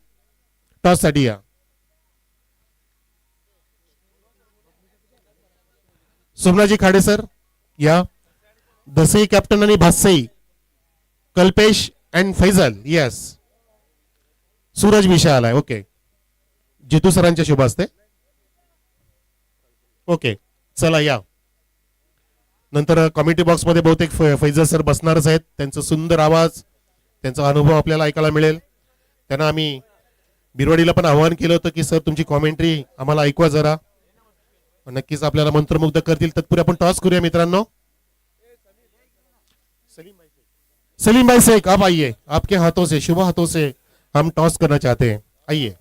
टॉस साठी या. सोमनाजी खाडे सर या. धसई कॅप्टन आणि भासई कल्पेश अँड फैजल. यस. सूरज विषय आलाय. ओके. जितू सरांच्या शुभ असते. ओके चला या. नंतर कॉमेंट्री बॉक्स मध्ये बहुतेक फैजल सर बसणारच आहेत. त्यांचा सुंदर आवाज त्यांचा अनुभव आपल्याला ऐकायला मिळेल. त्यांना आम्ही बिरवाडीला पण आवाहन केलं होतं की सर तुमची कॉमेंट्री आम्हाला ऐकवा जरा. नक्कीच आपल्याला मंत्रमुग्ध करतील. तत्पूर्वी आपण टॉस करूया मित्रांनो. सलीम भाई शेख आप आइए. आपके हाथों से शुभ हाथों से हम टॉस करना चाहते हैं. आइए.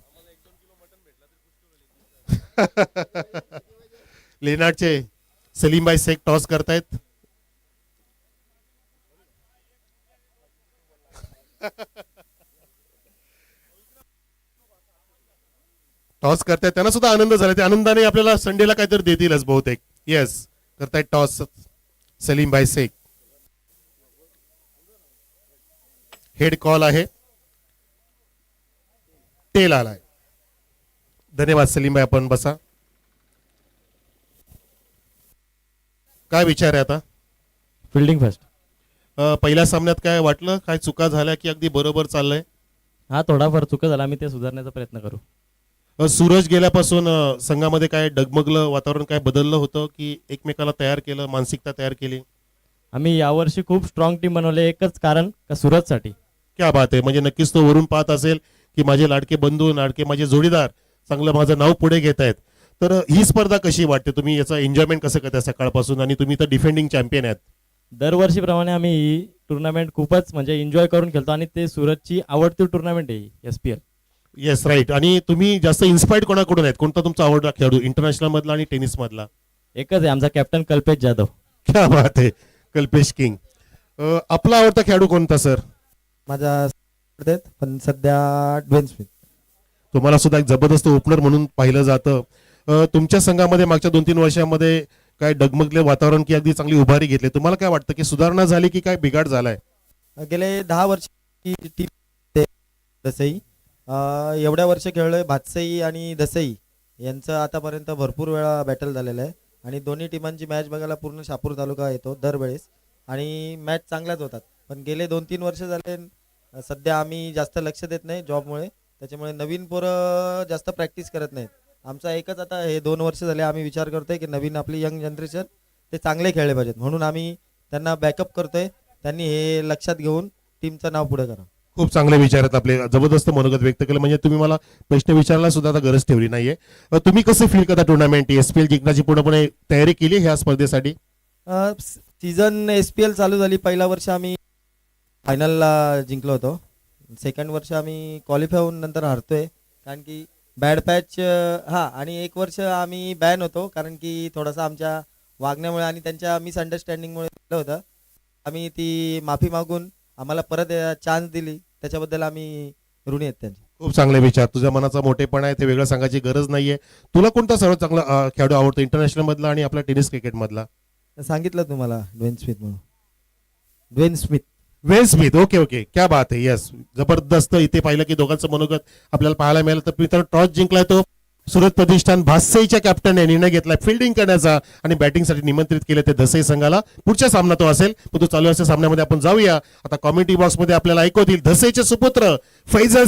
लेनाडचे सलीमभाई शेख टॉस करतायत. टॉस करतायत. त्यांना सुद्धा आनंद झाला. त्या आनंदाने आपल्याला संडेला काहीतरी देतीलच बहुतेक. येस करतायत टॉस सलीमभाई शेख. हेड कॉल आहे. टेल आलाय. धन्यवाद सलीमभाई. आपण बसा. काय विचार आहे आता. Fielding first. पहिल्या सामन्यात काय वाटलं. काय चुका झाल्या की अगदी बरोबर चाललंय. हा थोडाफार चुका झाला. आम्ही ते सुधारण्याचा प्रयत्न करू. सूरज गेल्यापासून संघामध्ये काय डगमगलं वातावरण काय बदललं होतं की एकमेकाला तयार केलं मानसिकता तयार केली. आम्ही यावर्षी खूप स्ट्रॉंग टीम बनवले. एकच कारण का सूरजसाठी. क्या बात आहे. म्हणजे नक्कीच तो वरून पाहत असेल की माझे लाडके बंधू लाडके माझे जोडीदार चांगलं माझं नाव पुढे घेत आहेत. तर ही स्पर्धा कशी वाटते. तुम्ही याचा एन्जॉयमेंट कसं करताय सकाळपासून आणि तुम्ही तर डिफेंडिंग चॅम्पियन आहेत. दरवर्षीप्रमाणे आम्ही ही टुर्नामेंट खूपच म्हणजे एन्जॉय करून खेळतो आणि ते सूरजची आवडती टुर्नामेंट आहे SPL. Yes right. आणि तुम्ही जास्त इन्स्पायर्ड कोणाकडून आहेत. कोणता तुमचा आवडता खेळाडू इंटरनॅशनल मधला आणि टेनिस मधला. एकच आहे आमचा कॅप्टन कल्पेश जाधव. क्या बात आहे. कल्पेश किंग. आपला आवडता खेळाडू कोणता सर. माझा पण सध्या ड्वेन स्मिथ. तुम्हाला सुद्धा एक जबरदस्त ओपनर म्हणून पाहिलं जातं. तुमच्या संघामध्ये मागच्या 2-3 वर्षामध्ये काय डगमगले वातावरण की अगदी चांगली उभारी घेतली, तुम्हाला काय वाटतं की सुधारणा झाली की काय बिघाड झालाय? गेले 10 वर्ष टीम दसई एवढ्या वर्ष खेळलोय. भातसई आणि दसई यांचं आतापर्यंत भरपूर वेळा बॅटल झालेलं आहे आणि दोन्ही टीमांची मॅच बघायला पूर्ण शहापूर तालुका येतो दरवेळेस आणि मॅच चांगल्याच होतात. पण गेले 2-3 वर्ष झाले सध्या आम्ही जास्त लक्ष देत नाही जॉबमुळे, त्याच्यामुळे नवीन पोरं जास्त प्रॅक्टिस करत नाहीत. आमचा एकच आता हे 2 वर्ष झाले आम्ही विचार करतोय की नवीन आपली यंग जनरेशन ते चांगले खेळले पाहिजेत, म्हणून आम्ही त्यांना बॅकअप करतोय. त्यांनी हे लक्षात घेऊन टीमचं नाव पुढे करा. खूप चांगले विचार आहेत आपले, जबरदस्त मनोगत व्यक्त केलं. म्हणजे तुम्ही मला प्रश्न विचारायला सुद्धा आता गरज ठेवली नाहीये. तुम्ही कसं फील करता टुर्नामेंट SPL जिंकण्याची पूर्णपणे तयारी केली ह्या स्पर्धेसाठी? सीझन SPL चालू झाली, पहिला वर्ष आम्ही फायनलला जिंकलो होतो, सेकंड वर्ष आम्ही क्वालिफाय होऊन नंतर हारतोय कारण की बॅड पॅच. आणि एक वर्ष आम्ही बॅन होतो कारण की थोडासा आमच्या वागण्यामुळे आणि त्यांच्या मिसअंडरस्टँडिंगमुळे झालं होतं. आम्ही ती माफी मागून आम्हाला परत चान्स दिली, त्याच्याबद्दल आम्ही ऋणी आहेत त्यांचे. खूप चांगले विचार, तुझ्या मनाचा मोठेपणा आहे, ते वेगळं सांगायची गरज नाहीये. तुला कोणता सर्वात चांगला खेळाडू आवडतो इंटरनॅशनल मधला आणि आपला टेनिस क्रिकेट मधला? सांगितलं तुम्हाला ड्वेन स्मिथ म्हणून. Dwayne Smith. Well Smith, okay okay, क्या बात आहे. यस, जबरदस्त. इथे पाहिलं की दोघांचं मनोगत आपल्याला पाहायला मिळालं. तर मित्रांनो, टॉस जिंकलाय तो सुरत प्रतिष्ठान भातसईच्या कॅप्टनने निर्णय घेतलाय फिल्डिंग करण्याचा आणि बॅटिंगसाठी निमंत्रित केले ते दसई संघाला. पुढचा सामना तो असेल, पण तो चालू असलेल्या सामन्यामध्ये आपण जाऊया. आता कॉमेंट्री बॉक्स मध्ये आपल्याला ऐकवतील दसईचे सुपुत्र फैजल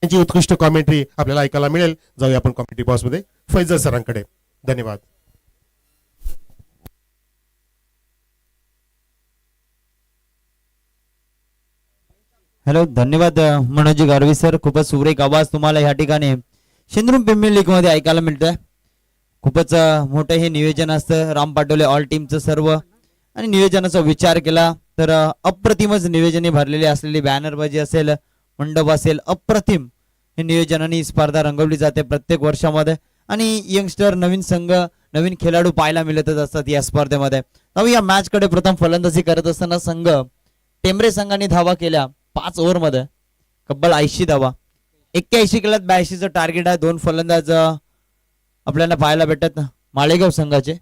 यांची उत्कृष्ट कॉमेंट्री आपल्याला ऐकायला मिळेल. जाऊया आपण कॉमेंट्री बॉक्स मध्ये फैजल सरांकडे. धन्यवाद. हॅलो, धन्यवाद मनोजी गारवी सर. खूपच सुरेख आवाज तुम्हाला या ठिकाणी शेंद्रुम प्रीमियर लीग मध्ये ऐकायला मिळतोय. खूपच मोठं हे नियोजन असतं राम पाटोले ऑल टीमचं सर्व, आणि नियोजनाचा विचार केला तर अप्रतिमच नियोजने भरलेली असलेली बॅनरबाजी असेल, मंडप असेल, अप्रतिम हे नियोजनाने स्पर्धा रंगवली जाते प्रत्येक वर्षामध्ये. आणि यंगस्टर नवीन संघ नवीन खेळाडू पाहायला मिळतच असतात या स्पर्धेमध्ये. या मॅच कडे प्रथम फलंदाजी करत असताना संघ टेंबरे संघाने धावा केल्या 5 ओव्हरमध्ये तब्बल 80 धावा. 81 केल्यात 82चं टार्गेट आहे. 2 फलंदाज आपल्याला पाहायला भेटत मळेगाव संघाचे.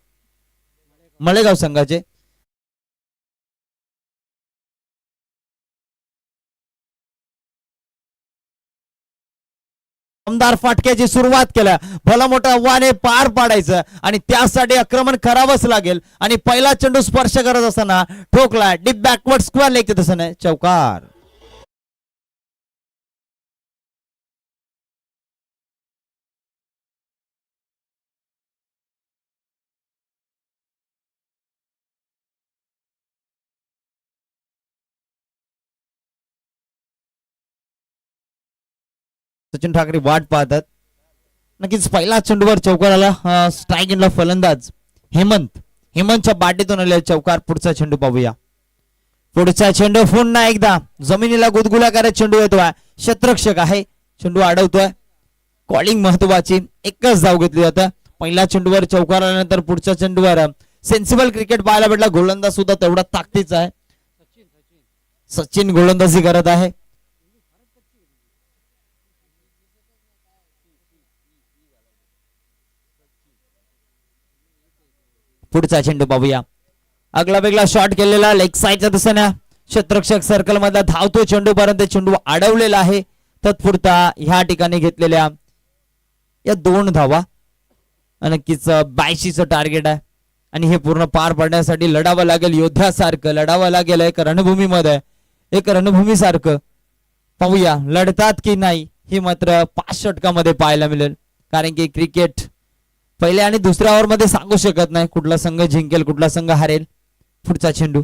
आमदार फाटक्याची सुरुवात केल्या, भला मोठं आव्हाने पार पाडायचं आणि त्यासाठी आक्रमण करावंच लागेल. आणि पहिला चेंडू स्पर्श करत असताना ठोकला डीप बॅकवर्ड स्क्वेअर लेग, तसं नाही चौकार. सचिन ठाकरे वाट पाहतात. नक्कीच पहिला चेंडूवर चौकाराला स्ट्राईक इनला फलंदाज हेमंतच्या बाटीतून आलेला चौकार. पुढचा चेंडू पाहूया. पुढचा चेंडू पुन्हा एकदा जमिनीला गुदगुल्या करत चेंडू येतोय. क्षेत्ररक्षक आहे, चेंडू अडवतोय. कॉलिंग महत्वाची, एकच धाव घेतली जातं. पहिल्या चेंडूवर चौकार आल्यानंतर पुढच्या चेंडूवर सेन्सिबल क्रिकेट पाहायला भेटला. गोलंदाज सुद्धा तेवढा ताकदीचा आहे. सचिन गोलंदाजी करत आहे. पुढचा चेंडू पाहूया. अगला वेगळा शॉट केलेला लेग साईडच्या दिशेने क्षेत्ररक्षक सर्कल मधला धावतो चेंडू पर्यंत चेंडू अडवलेला आहे. तत्पुरता ह्या ठिकाणी घेतलेल्या या 2 धावा. नक्कीच 82चं टार्गेट आहे आणि हे पूर्ण पार पाडण्यासाठी लढावं लागेल, योद्ध्यासारखं लढावं लागेल. एक रणभूमीमध्ये एक रणभूमीसारखं पाहूया लढतात की नाही हे मात्र 5 षटकामध्ये पाहायला मिळेल. कारण की क्रिकेट पहिल्या आणि दुसऱ्या ओव्हर मध्ये सांगू शकत नाही कुठला संघ जिंकेल कुठला संघ हारेल. पुढचा चेंडू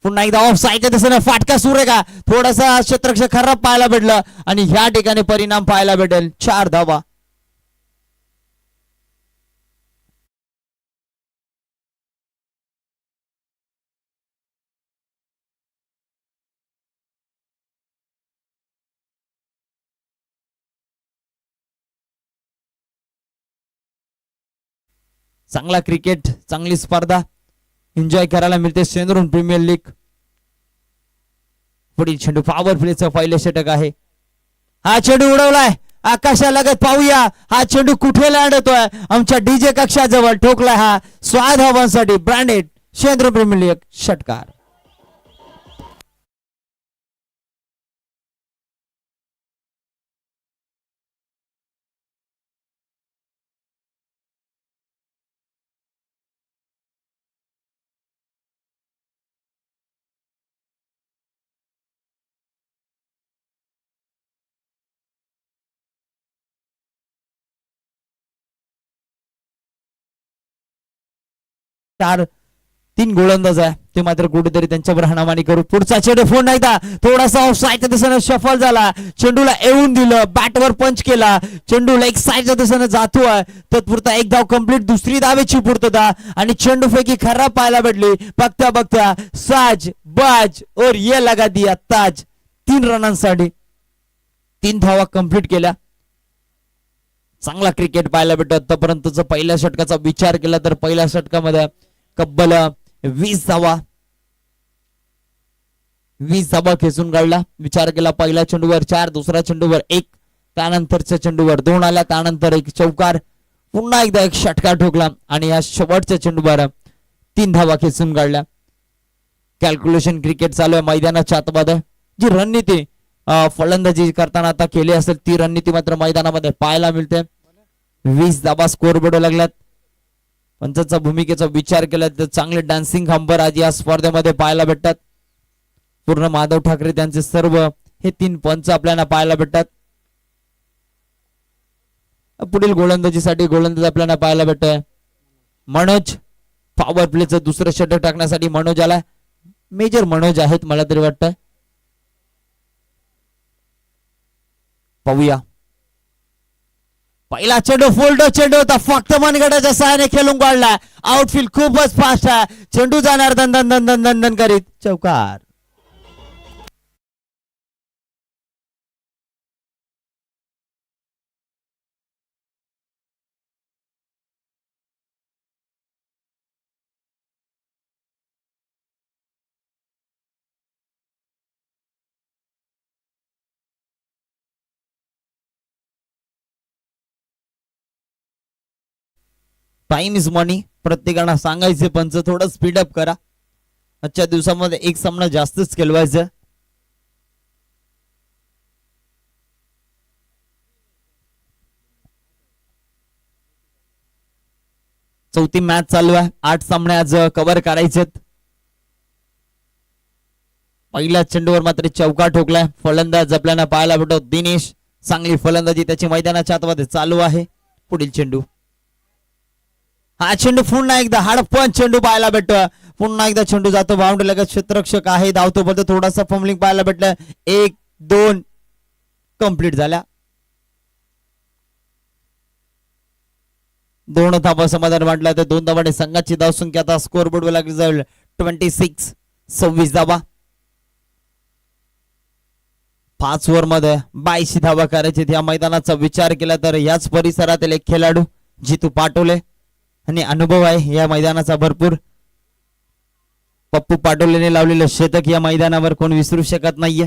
पुन्हा एकदा ऑफ साईडच्या दिशेने फाटका सुरू आहे का, थोडासा क्षेत्ररक्षक खराब पाहायला भेटलं आणि ह्या ठिकाणी परिणाम पाहायला भेटेल. 4 धावा. चांगला क्रिकेट, चांगली स्पर्धा एन्जॉय करायला मिळते शेंद्रुम प्रीमियर लीग. पुढील चेंडू पॉवर प्लेचं पहिलं षटक आहे. हा चेंडू उडवलाय आकाशालगत पाहूया हा चेंडू कुठे लांडतोय. आमच्या डीजे कक्षाजवळ ठोकला हा स्वाद धावांसाठी ब्रँडेड शेंद्र प्रीमियर लीग षटकार. चार 3 गोलंदाज आहे ते मात्र कुठेतरी त्यांच्यावर हाणामारी करू. पुढचा चेंडू फोन एकदा थोडासा ऑफसाईडच्या दिशेने शफल झाला. चेंडूला येऊन दिलं, बॅटवर पंच केला. चेंडू लेग साईडच्या दिशेने जातोय. तत्पुरता एक धाव कंप्लीट, दुसरी धावेची पूर्तता आणि चेंडू फेकी खराब पाहायला भेटली. बघता बघता साज बाज और ये लगा दिया ताज. 3 रनांसाठी 3 धावा कंप्लीट केल्या. चांगला क्रिकेट पाहायला भेटत. आतापर्यंतचा पहिल्या षटकाचा विचार केला तर पहिल्या षटकामध्ये तब्बल 20 धावा खेचून काढला. विचार केला पहिल्या चेंडूवर 4, दुसऱ्या चेंडूवर 1, त्यानंतरच्या चेंडूवर 2 आल्या, त्यानंतर एक चौकार, पुन्हा एकदा एक षटकार ठोकला आणि या शेवटच्या चेंडूवर 3 धावा खेचून काढल्या. कॅल्क्युलेशन क्रिकेट चालू आहे मैदानाच्या आतमध्ये. जी रणनीती फलंदाजी करताना आता केली असेल ती रणनीती मात्र मैदानामध्ये पाहायला मिळते. 20 धावा स्कोर बोर्ड लागल्यात. पंचांचा भूमिकेचा विचार केला तर चांगले डान्सिंग खांबर आज या स्पर्धेमध्ये पाहायला भेटतात. पूर्ण माधव ठाकरे त्यांचे सर्व हे 3 पंच आपल्याला पाहायला भेटतात. पुढील गोलंदाजीसाठी गोलंदाज आपल्याला पाहायला भेटतोय मनोज. पॉवर प्लेचं दुसरं षटक टाकण्यासाठी मनोज आला. मेजर मनोज आहेत मला तरी वाटतंय. पाहूया. पहिला चेंडू फुलटो चेंडू होता, फक्त मनगटाच्या सहाय्याने खेळून काढला. आउटफील्ड खूपच फास्ट आहे. चेंडू जाणार दन दन दन दन दन दन करीत चौकार. टाइम इज मनी. प्रत्येकाला सांगायचे पंच थोडं स्पीडअप करा. आजच्या दिवसामध्ये एक सामना जास्तच खेळवायचं. चौथी मॅच चालू आहे. 8 सामने आज कव्हर करायचे. पहिल्या चेंडूवर मात्र चौकार ठोकलाय. फलंदाज आपल्याला पाहायला भेटतो दिनेश. चांगली फलंदाजी त्याची मैदानाच्या आतमध्ये चालू आहे. पुढील चेंडू, हा चेंडू पुन्हा एकदा हाडपण चेंडू पाहायला भेटतो. पुन्हा एकदा चेंडू जातो बाउंड्री लगत. क्षेत्ररक्षक आहे धावतो परत. थोडासा फंबलिंग पाहायला भेटलं. 1, 2 कंप्लीट झाल्या. 2 धावा समाधान वाटला तर 2 धावाने संघाची धावसंख्या आता स्कोर बोर्ड वर लागली जाईल 26. 26 धावा. 5 ओव्हर मध्ये 82 धावा करायचे. या मैदानाचा विचार केला तर याच परिसरातील एक खेळाडू जितू पाटोले आणि अनुभव आहे या मैदानाचा भरपूर. पप्पू पाटोलेने लावलेलं शतक या मैदानावर कोण विसरू शकत नाहीये.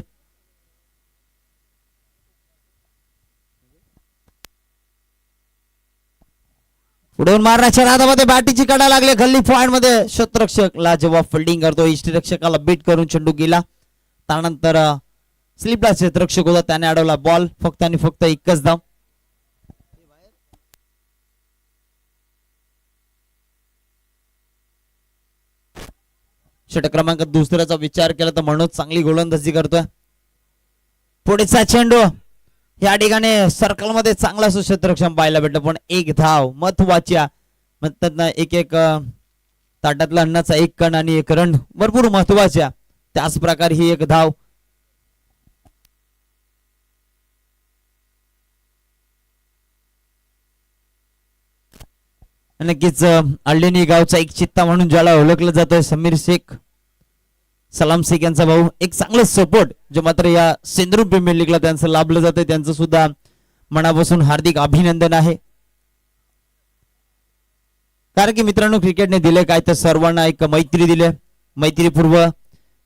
पुढून मारण्याच्या नादामध्ये बॅटीची कडा लागले. गल्ली पॉइंट मध्ये क्षेत्ररक्षक लाजवाब फिल्डिंग करतो. इष्टरक्षकाला बीट करून चेंडू गेला. त्यानंतर स्लिपला क्षेत्ररक्षक होता, त्याने अडवला बॉल. फक्त आणि फक्त एकच धाव. षटक क्रमांक दुसऱ्याचा विचार केला तर मनोज चांगली गोलंदाजी करतोय. पुढचा चेंडू या ठिकाणी सर्कल मध्ये चांगला क्षेत्ररक्षण पाहायला भेटलं, पण एक धाव महत्वाच्या म्हणतात ना, एक ताटातला अन्नाचा एक कण आणि एक रन भरपूर महत्वाच्या. त्याच प्रकारे ही एक धाव. नक्कीच अल्लेनी गावचा एक चित्ता म्हणून ज्याला ओळखलं जातोय समीर शेख, सलाम शेख यांचा भाऊ, एक चांगलं सपोर्ट जो मात्र या सिंधू प्रीमियर लीगला त्यांचं लाभलं जातंय. त्यांचं सुद्धा मनापासून हार्दिक अभिनंदन आहे. कारण की मित्रांनो, क्रिकेटने दिले काय तर सर्वांना एक मैत्री दिले. मैत्रीपूर्व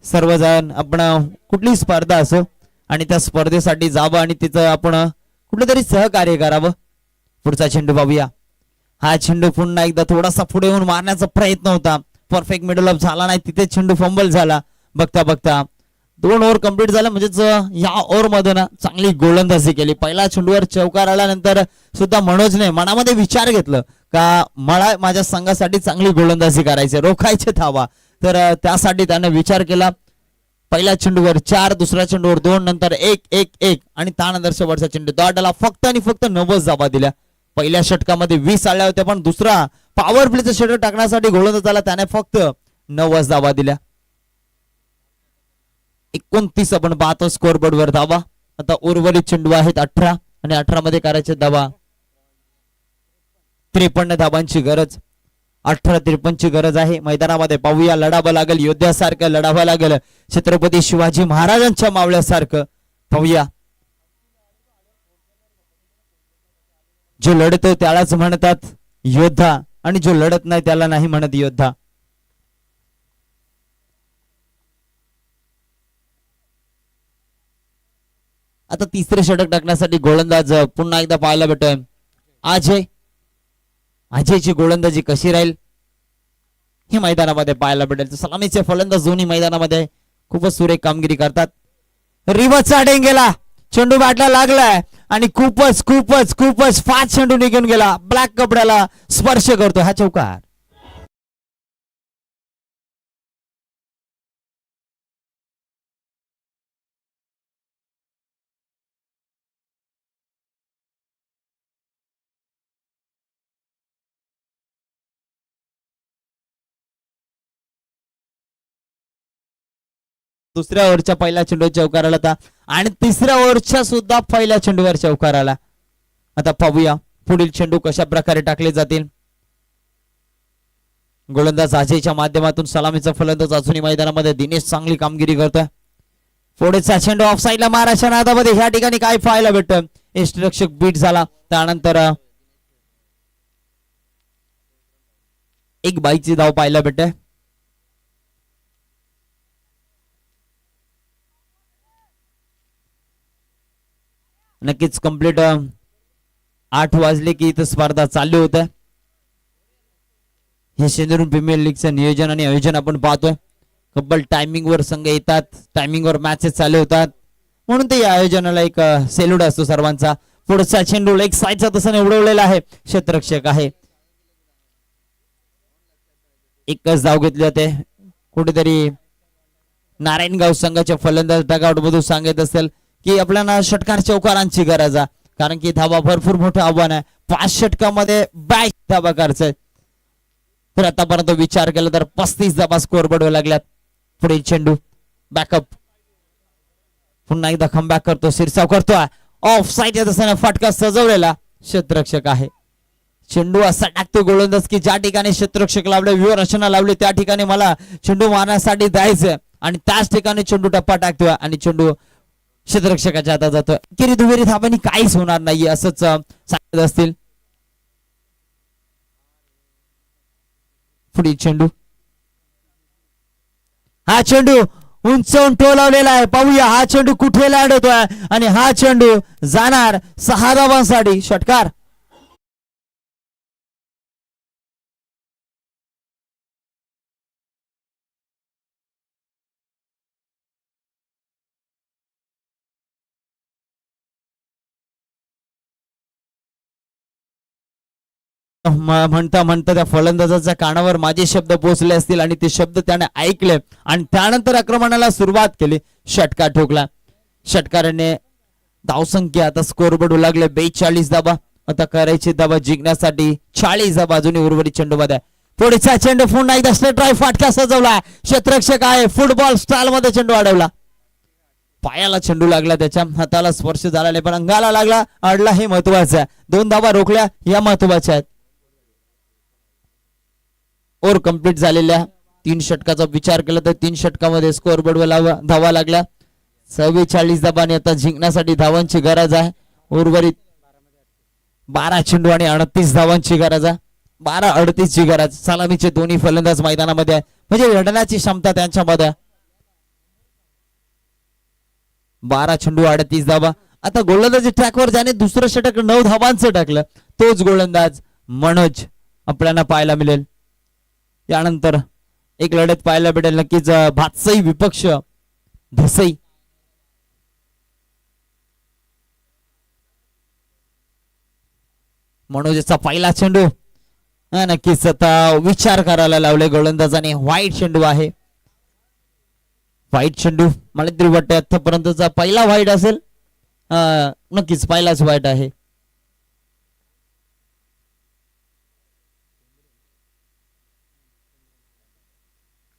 सर्वजण आपण कुठलीही स्पर्धा असो आणि त्या स्पर्धेसाठी जावं आणि तिचं आपण कुठेतरी सहकार्य करावं. पुढचा चेंडू पाहूया. हा चेंडू पुन्हा एकदा थोडासा पुढे येऊन मारण्याचा प्रयत्न होता, परफेक्ट मिडल अप झाला नाही, तिथे चेंडू फंबल झाला. बघता बघता 2 ओव्हर कंप्लीट झाल्या. म्हणजेच या ओव्हर मध्ये ना चांगली गोलंदाजी केली. पहिल्या चेंडूवर चौकार आल्यानंतर सुद्धा मनोजने मनामध्ये विचार घेतलं का मला माझ्या संघासाठी चांगली गोलंदाजी करायची, रोखायचे धावा. तर त्यासाठी त्याने विचार केला. पहिल्या चेंडूवर 4, दुसऱ्या चेंडूवर 2, नंतर 1-1-1 आणि त्यानंतर शेवटचा चेंडू दाटाला फक्त आणि फक्त 90 धावा दिल्या. पहिल्या षटकामध्ये 20 आल्या होत्या, पण दुसरा पॉवर प्लेचा षटक टाकण्यासाठी गोलंदाजाला त्याने फक्त 90 धावा दिल्या. 29 आपण पाहतो स्कोरबोर्ड वर धावा. आता उर्वरित चेंडू आहेत 18 आणि 18 मध्ये करायचे धावा 53 धावांची गरज. 18-53 ची गरज आहे. मैदानामध्ये पाहूया, लढावं लागेल, योद्ध्यासारखं लढावं लागेल, छत्रपती शिवाजी महाराजांच्या मावळ्यासारखं पाहूया. जो लढतो त्यालाच म्हणतात योद्धा आणि जो लढत नाही त्याला नाही म्हणत योद्धा. आता तिसरे षटक टाकण्यासाठी गोलंदाज पुन्हा एकदा पाहायला भेटतोय अजय. अजयची गोलंदाजी कशी राहील हे मैदानामध्ये पाहायला भेटेल. सलामीचे फलंदाज दोन्ही मैदानामध्ये खूपच सुरेख कामगिरी करतात. रिव्हर्सचा डेंगेला चेंडू बॅटला लागलाय आणि खूपच खूपच खूपच फास्ट चेंडू निघून गेला. ब्लॅक कपड्याला स्पर्श करतो. हा चौकार. दुसऱ्या ओव्हरच्या पहिल्या चेंडूवर चौकार आला होता आणि तिसऱ्या ओव्हरच्या सुद्धा पहिल्या चेंडूवर चौकार आला. आता पाहूया पुढील चेंडू कशा प्रकारे टाकले जातील. गोलंदाज अजयच्या माध्यमातून सलामीचा फलंदाज अजूनही मैदानामध्ये दिनेश चांगली कामगिरी करतोय. पुढेचा चेंडू ऑफ साईडला महाराष्ट्र नादामध्ये ह्या ठिकाणी काय पाहायला भेटतं. यष्टिरक्षक बीट झाला. त्यानंतर एक बाईची धाव पाहायला भेटते. नक्कीच कंप्लीट 8 वाजले की इथं स्पर्धा चालू होत आहे. हे सिंधुदुर्ग प्रीमियर लीगचं नियोजन आणि आयोजन आपण पाहतोय. कब्बल टायमिंग वर संघ येतात, टायमिंग वर मॅचेस चालू होतात, म्हणून ते या आयोजनाला एक सेल्यूट असतो सर्वांचा. पुढचा चेंडू लेग साईडचा तसं उडवलेला आहे. क्षेत्ररक्षक आहे. एकच धाव घेतले होते. कुठेतरी नारायणगाव संघाच्या फलंदाज डगआउट मधून सांगत असेल की आपल्याला षटकार चौकारांची गरज आहे, कारण की धावा भरपूर मोठं आव्हान आहे. 5 षटकामध्ये 22 धावा करायचे. तर आतापर्यंत विचार केला तर 35 धावा स्कोर बोर्डवर लागल्यात. पुढील चेंडू बॅकअप पुन्हा एकदा कमबॅक करतो, शिरसाव करतोय. ऑफ साईड तसं फटका सजवलेला क्षेत्ररक्षक आहे. चेंडू असा टाकतो गोलंदाज की ज्या ठिकाणी क्षेत्ररक्षक लावले, व्यूहरचना लावली, त्या ठिकाणी मला चेंडू मारण्यासाठी जायचं आणि त्याच ठिकाणी चेंडू टप्पा टाकतोय आणि चेंडू क्षेत्ररक्षकाच्या हातात जातोय. किरी दुहेरी धावांनी काहीच होणार नाहीये असंच सांगत असतील. पुढील चेंडू, हा चेंडू उंचावून टोलावलेला आहे. पाहूया हा चेंडू कुठे लँड होतोय आणि हा चेंडू जाणार 6 धावांसाठी. षटकार. म्हणता म्हणता त्या फलंदाजाच्या कानावर माझे शब्द पोहोचले असतील आणि ते शब्द त्याने ऐकले आणि त्यानंतर आक्रमणाला सुरुवात केली. षटकार ठोकला. षटकाराने धावसंख्या आता स्कोरबोर्ड लागले 42 धावा. आता करायची धावा जिंकण्यासाठी 40 धावा अजूनही उर्वरित चेंडूमध्ये. पुढचा चेंडू पुन्हा एकदा स्ट्रेट ड्राइव्ह फाटका सजवला. क्षेत्ररक्षक आहे. फुटबॉल स्टाईल मध्ये चेंडू अडवला. पायाला चेंडू लागला, त्याच्या हाताला स्पर्श झाला नाही पण अंगाला लागला, अडला. हे महत्वाचं आहे. 2 धावा रोखल्या, या महत्वाच्या आहेत. ओव्हर कंप्लीट झालेल्या 3 षटकाचा विचार केला तर 3 षटकामध्ये स्कोरबोर्डवर धावा लागल्या 44 धावांनी. आता जिंकण्यासाठी धावांची गरज आहे. उर्वरित 12 चेंडू आणि 38 धावांची गरज आहे. 12-38 ची गरज. सलामीचे दोन्ही फलंदाज मैदानामध्ये आहे, म्हणजे लढण्याची क्षमता त्यांच्यामध्ये. 12 चेंडू 38 धावा आता गोलंदाजी ट्रॅकवर ज्याने दुसरं षटक 9 धावांचं टाकलं तोच गोलंदाज मनोज आपल्याला पाहायला मिळेल. त्यानंतर एक लढत पाहायला भेटेल नक्कीच भातसई विपक्ष धसई. मनोजचा पहिला चेंडू नक्कीच आता विचार करायला लावले गोलंदाजाने. व्हाईट चेंडू आहे. व्हाईट चेंडू मला तरी वाटतं आतापर्यंतचा पहिला व्हाईट असेल. नक्कीच पहिलाच व्हाईट आहे.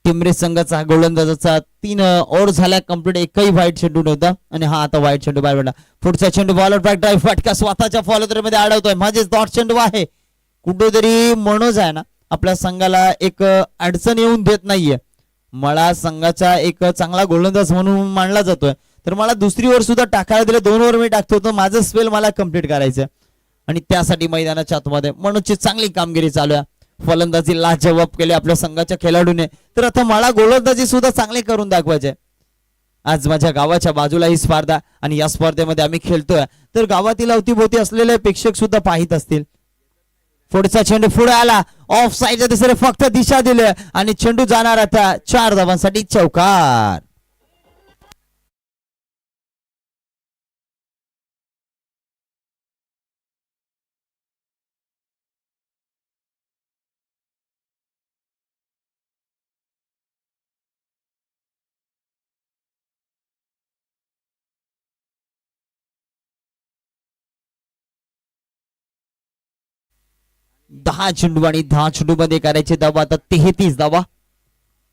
टिमरे संघाचा गोलंदाजाचा 3 ओव्हर झाल्या कंप्लीट. एकही व्हाईट चेंडू नव्हता आणि हा आता व्हाईट चेंडू बाहेर पडला. पुढचा चेंडू बॉलर बॅक ड्राईव्ह फटका स्वतःच्या फॉलोमध्ये अडवतोय. म्हणजेच डॉट चेंडू आहे. कुठेतरी मनोज आहे ना आपल्या संघाला एक अडचण येऊन देत नाहीये. मला संघाचा एक चांगला गोलंदाज म्हणून मानला जातोय. तर मला दुसरी ओव्हर सुद्धा टाकायला दिले. 2 ओव्हर मी टाकतो तर माझं स्पेल मला कम्प्लीट करायचं आणि त्यासाठी मैदानाच्या आतमध्ये मनोजची चांगली कामगिरी चालू आहे. फलंदाजी लाजवाब केले आपल्या संघाच्या खेळाडूने. तर आता मला गोलंदाजी सुद्धा चांगली करून दाखवायचे. आज माझ्या गावाच्या बाजूला ही स्पर्धा आणि या स्पर्धेमध्ये आम्ही खेळतोय तर गावातील अवतीभोवती असलेले प्रेक्षक सुद्धा पाहित असतील. पुढचा चेंडू पुढे आला. ऑफ साईडच्या दिशेने फक्त दिशा दिली आणि चेंडू जाणार आता 4 धावांसाठी चौकार. दहा चेंडू आणि 10 चेंडू मध्ये करायचे धावा आता 33 धावा.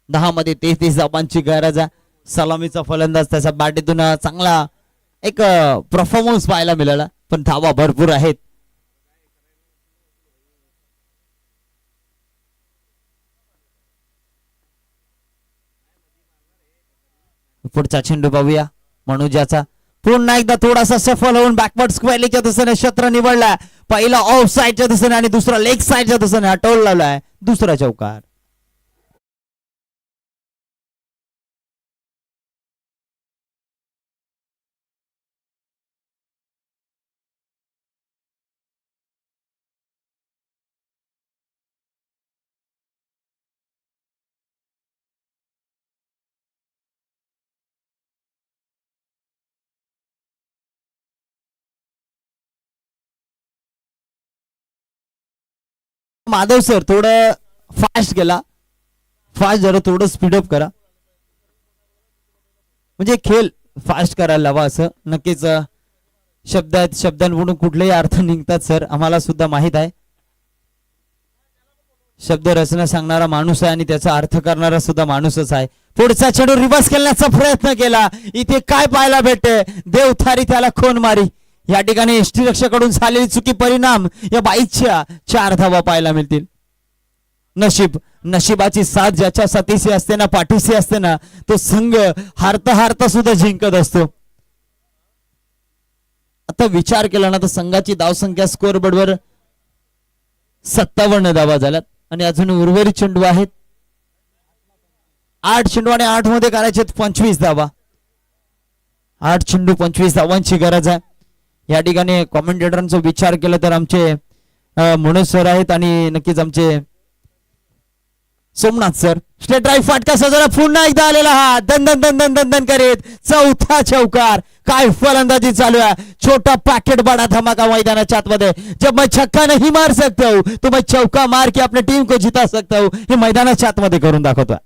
10 मध्ये 33 धावांची गरज आहे. सलामीचा फलंदाज त्याच्या बॅटीतून चांगला एक परफॉर्मन्स पाहायला मिळाला पण धावा भरपूर आहेत. पुढचा चेंडू पाहूया मनोजाचा. पुन्हा एकदा थोडासा सफल होऊन बॅकवर्ड स्क्वेअरच्या दिशेने क्षेत्र निवडला. पहिला ऑफ साईडच्या दिशेने आणि दुसरा लेग साईडच्या दिशेने हटवून लावलाय. दुसरा चौकार. माधव सर थोडं फास्ट गेला. फास्ट जरा थोडं स्पीडअप करा म्हणजे खेळ फास्ट करायला हवा असं. नक्कीच शब्द आहेत. शब्दांवरून कुठलेही अर्थ निघतात सर आम्हाला सुद्धा माहित आहे. शब्द रचना सांगणारा माणूस आहे आणि त्याचा अर्थ करणारा सुद्धा माणूसच आहे. पुढचा चेंडू रिव्हर्स करण्याचा प्रयत्न केला. इथे काय पाहायला भेटते देवथारी त्याला खोन मारी. या ठिकाणी एसटी रक्षकाकडून झालेली चुकी परिणाम या बाईकच्या 4 धावा पाहायला मिळतील. नशिबाची साथ ज्याच्या साथीशी असते ना पाठीशी असते ना तो संघ हारता हारता सुद्धा जिंकत असतो. आता विचार केला ना तर संघाची धावसंख्या स्कोअर बोर्डवर 57 धावा झाल्यात आणि अजून उर्वरित चेंडू आहेत. 8 चेंडू आणि 8 मध्ये करायचे 25 धावा. 8 चेंडू 25 धावांची गरज आहे. या ठिकाणी कॉमेंटेटरांचा विचार केला तर आमचे मनोज सर आहेत आणि नक्कीच आमचे सोमनाथ सर. स्टेट ड्राईव्ह फाटका सजरा पुन्हा एकदा आलेला हा दन दन दन दन दन दन करीत चौथा चौकार. काय फलंदाजी चालू है. छोटा पैकेट बड़ा धमाका मैदानाच्या आतमध्ये. जब मैं छक्का नहीं मार सकता हूं तो मैं चौका मार के अपने टीम को जिता सकता हूं. हे मैदानाच्या आतमध्ये करून दाखवतोय.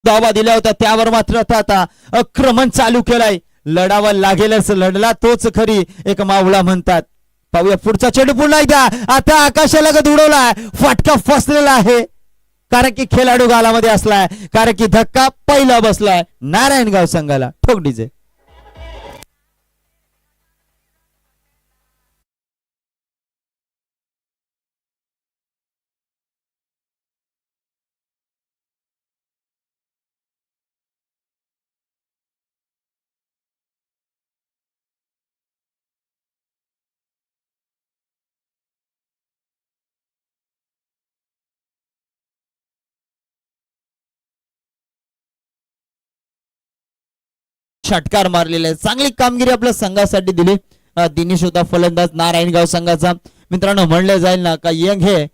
दावा दिला होता त्यावर मात्र आता आक्रमण चालू केलाय. लढावा लागेलच. लढला तोच खरी एक मावळा म्हणतात. पाहूया पुढचा चेंडू पुन्हा एकदा आता आकाशाला उडवलाय. फटका फसलेला आहे कारण की खेळाडू गालामध्ये असलाय. कारण की धक्का पहिला बसलाय नारायणगाव संघाला. ठोक डीजे. षटकार मारलेले आहेत. चांगली कामगिरी आपल्या संघासाठी दिली. दिनेश होता फलंदाज नारायणगाव संघाचा. मित्रांनो म्हणलं जाईल ना का यंग हे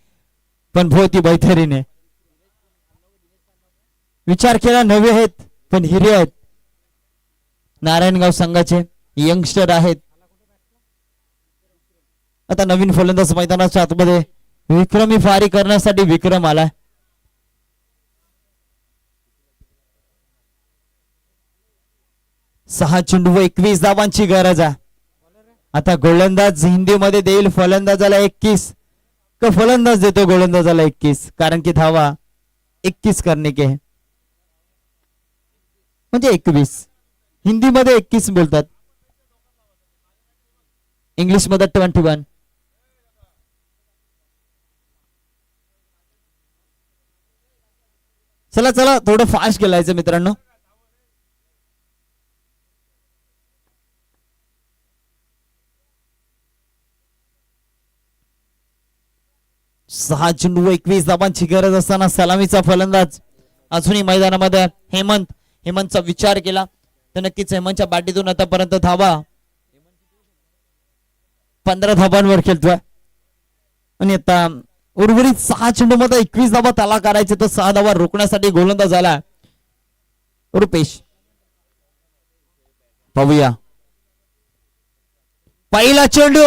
पण भोवती बैथरीने विचार केला नवे आहेत पण हिरे आहेत. नारायणगाव संघाचे यंगस्टर आहेत. आता नवीन फलंदाज मैदानाच्या आतमध्ये विक्रमी फारी करण्यासाठी विक्रम आलाय. सहा चेंडू व 21 धावांची गरज आहे. आता गोलंदाज हिंदीमध्ये देईल फलंदाजाला 21 का फलंदाज देतो गोलंदाजाला 21 कारण की धावा 21 करने के म्हणजे 21 हिंदीमध्ये 21 बोलतात इंग्लिश मध्ये 21. चला चला थोडं फास्ट खेळायचं मित्रांनो. सहा चेंडू व 21 धावांची गरज असताना सलामीचा फलंदाज अजूनही मैदानामध्ये हेमंतचा विचार केला तर नक्कीच हेमंतच्या बॅटीतून आतापर्यंत धावा 15 धावांवर खेळतोय. आणि आता उर्वरित 6 चेंडू मध्ये 21 धावा त्याला करायचे तर 6 धावा रोखण्यासाठी गोलंदाज आला रुपेश. पाहूया पहिला चेंडू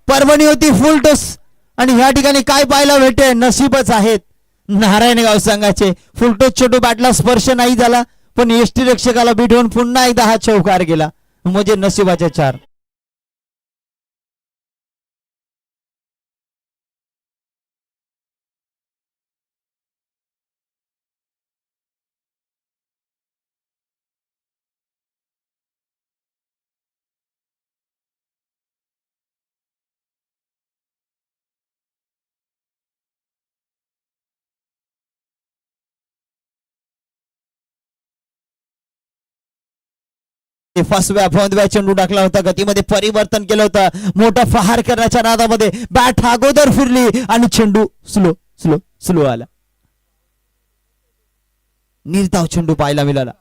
परभणी होती फुल टॉस आणि ह्या ठिकाणी काय पाहायला भेटे नशीबच आहेत नारायणगाव संघाचे. फुल टॉस चेंडू बॅटला स्पर्श नाही झाला पण यष्टी रक्षकाला बिठवून पुन्हा एकदा हा चौकार गेला म्हणजे नशिबाच्या 4. फसव्या चेंडू टाकला होता गतीमध्ये परिवर्तन केलं होतं. मोठा फहार करण्याच्या नादामध्ये बॅट अगोदर फिरली आणि चेंडू स्लो स्लो स्लो आला. निर्धाव चेंडू पाहायला मिळाला.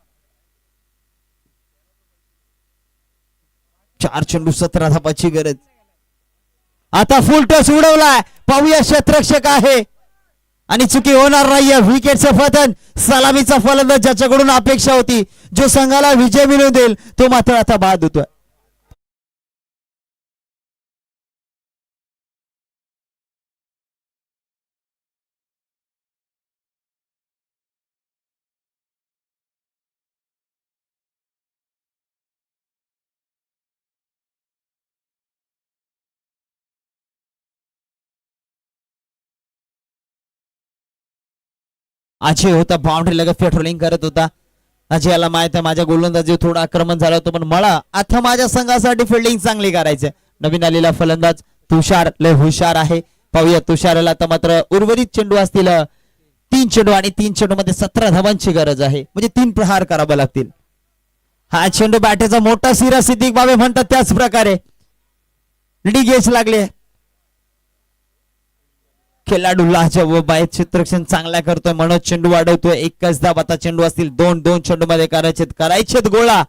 4 चेंडू 17 धावांची गरज. आता फुल टॉस उडवलाय. पाहूया क्षेत्ररक्षक आहे आणि चुकी होणार नाहीये. विकेटचं पतन सलामीचा फलंदाज ज्याच्याकडून अपेक्षा होती जो संघाला विजय मिळवून देईल तो मात्र आता बाद होतोय. अजय होता बाउंड्री लगत पेट्रोलिंग करत होता. अजयला माहित आहे माझ्या गोलंदाजी थोडं आक्रमण झालं होतं पण मला आता माझ्या संघासाठी फिल्डिंग चांगली करायचं. नवीन आलेला फलंदाज तुषार लय हुशार आहे. पाहूया तुषारला आता मात्र उर्वरित चेंडू असतील 3 चेंडू आणि 3 चेंडू मध्ये 17 धावांची गरज आहे म्हणजे 3 प्रहार करावे लागतील. हा चेंडू बॅटेचा मोठा सिरा सिद्दीक बाबे म्हणतात त्याच प्रकारे डी गेच लागले. खेळाडूला बाहेर क्षेत्ररक्षण चांगला करतोय. मनोज चेंडू वाढवतोय. 21 धाव आता चेंडू असतील 2 चेंडू मध्ये करायचेत गोळा.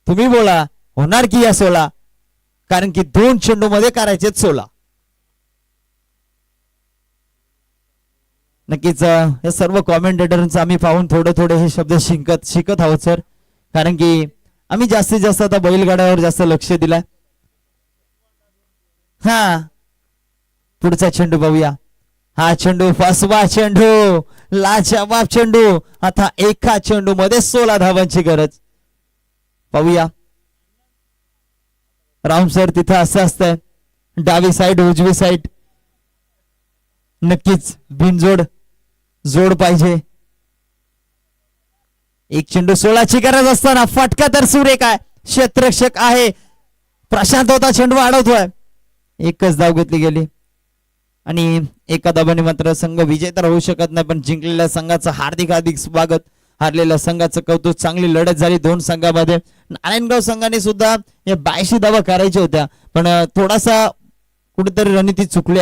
तुम्ही बोला होणार की या 16 कारण की 2 चेंडू मध्ये करायचेत 16. नक्कीच या सर्व कॉमेंटेटरचं आम्ही पाहून थोडे हे शब्द शिकत आहोत सर कारण की आम्ही जास्तीत जास्त आता बैलगाड्यावर जास्त लक्ष दिलंय. हा पुढचा चेंडू पाहूया. हा चेंडू फसवा चेंडू लाजवाब चेंडू. आता एका चेंडू मध्ये 16 धावांची गरज. पाहूया राम सर तिथं असं असतंय डावी साईड उजवी साईड नक्कीच बिनजोड जोड पाहिजे. एक चेंडू 16ची गरज असताना फटका तर सुरेख आहे. क्षेत्ररक्षक आहे प्रशांत होता चेंडू अडवतोय. 1च धाव घेतली गेली आणि एका धावाने मात्र संघ विजय तर होऊ शकत नाही पण जिंकलेल्या संघाचं हार्दिक स्वागत. हारलेल्या संघाचं कौतुक. चांगली लढत झाली 2 संघामध्ये. नारायणगाव संघाने सुद्धा या 82 धावा करायच्या होत्या पण थोडासा कुठेतरी रणनीती चुकली.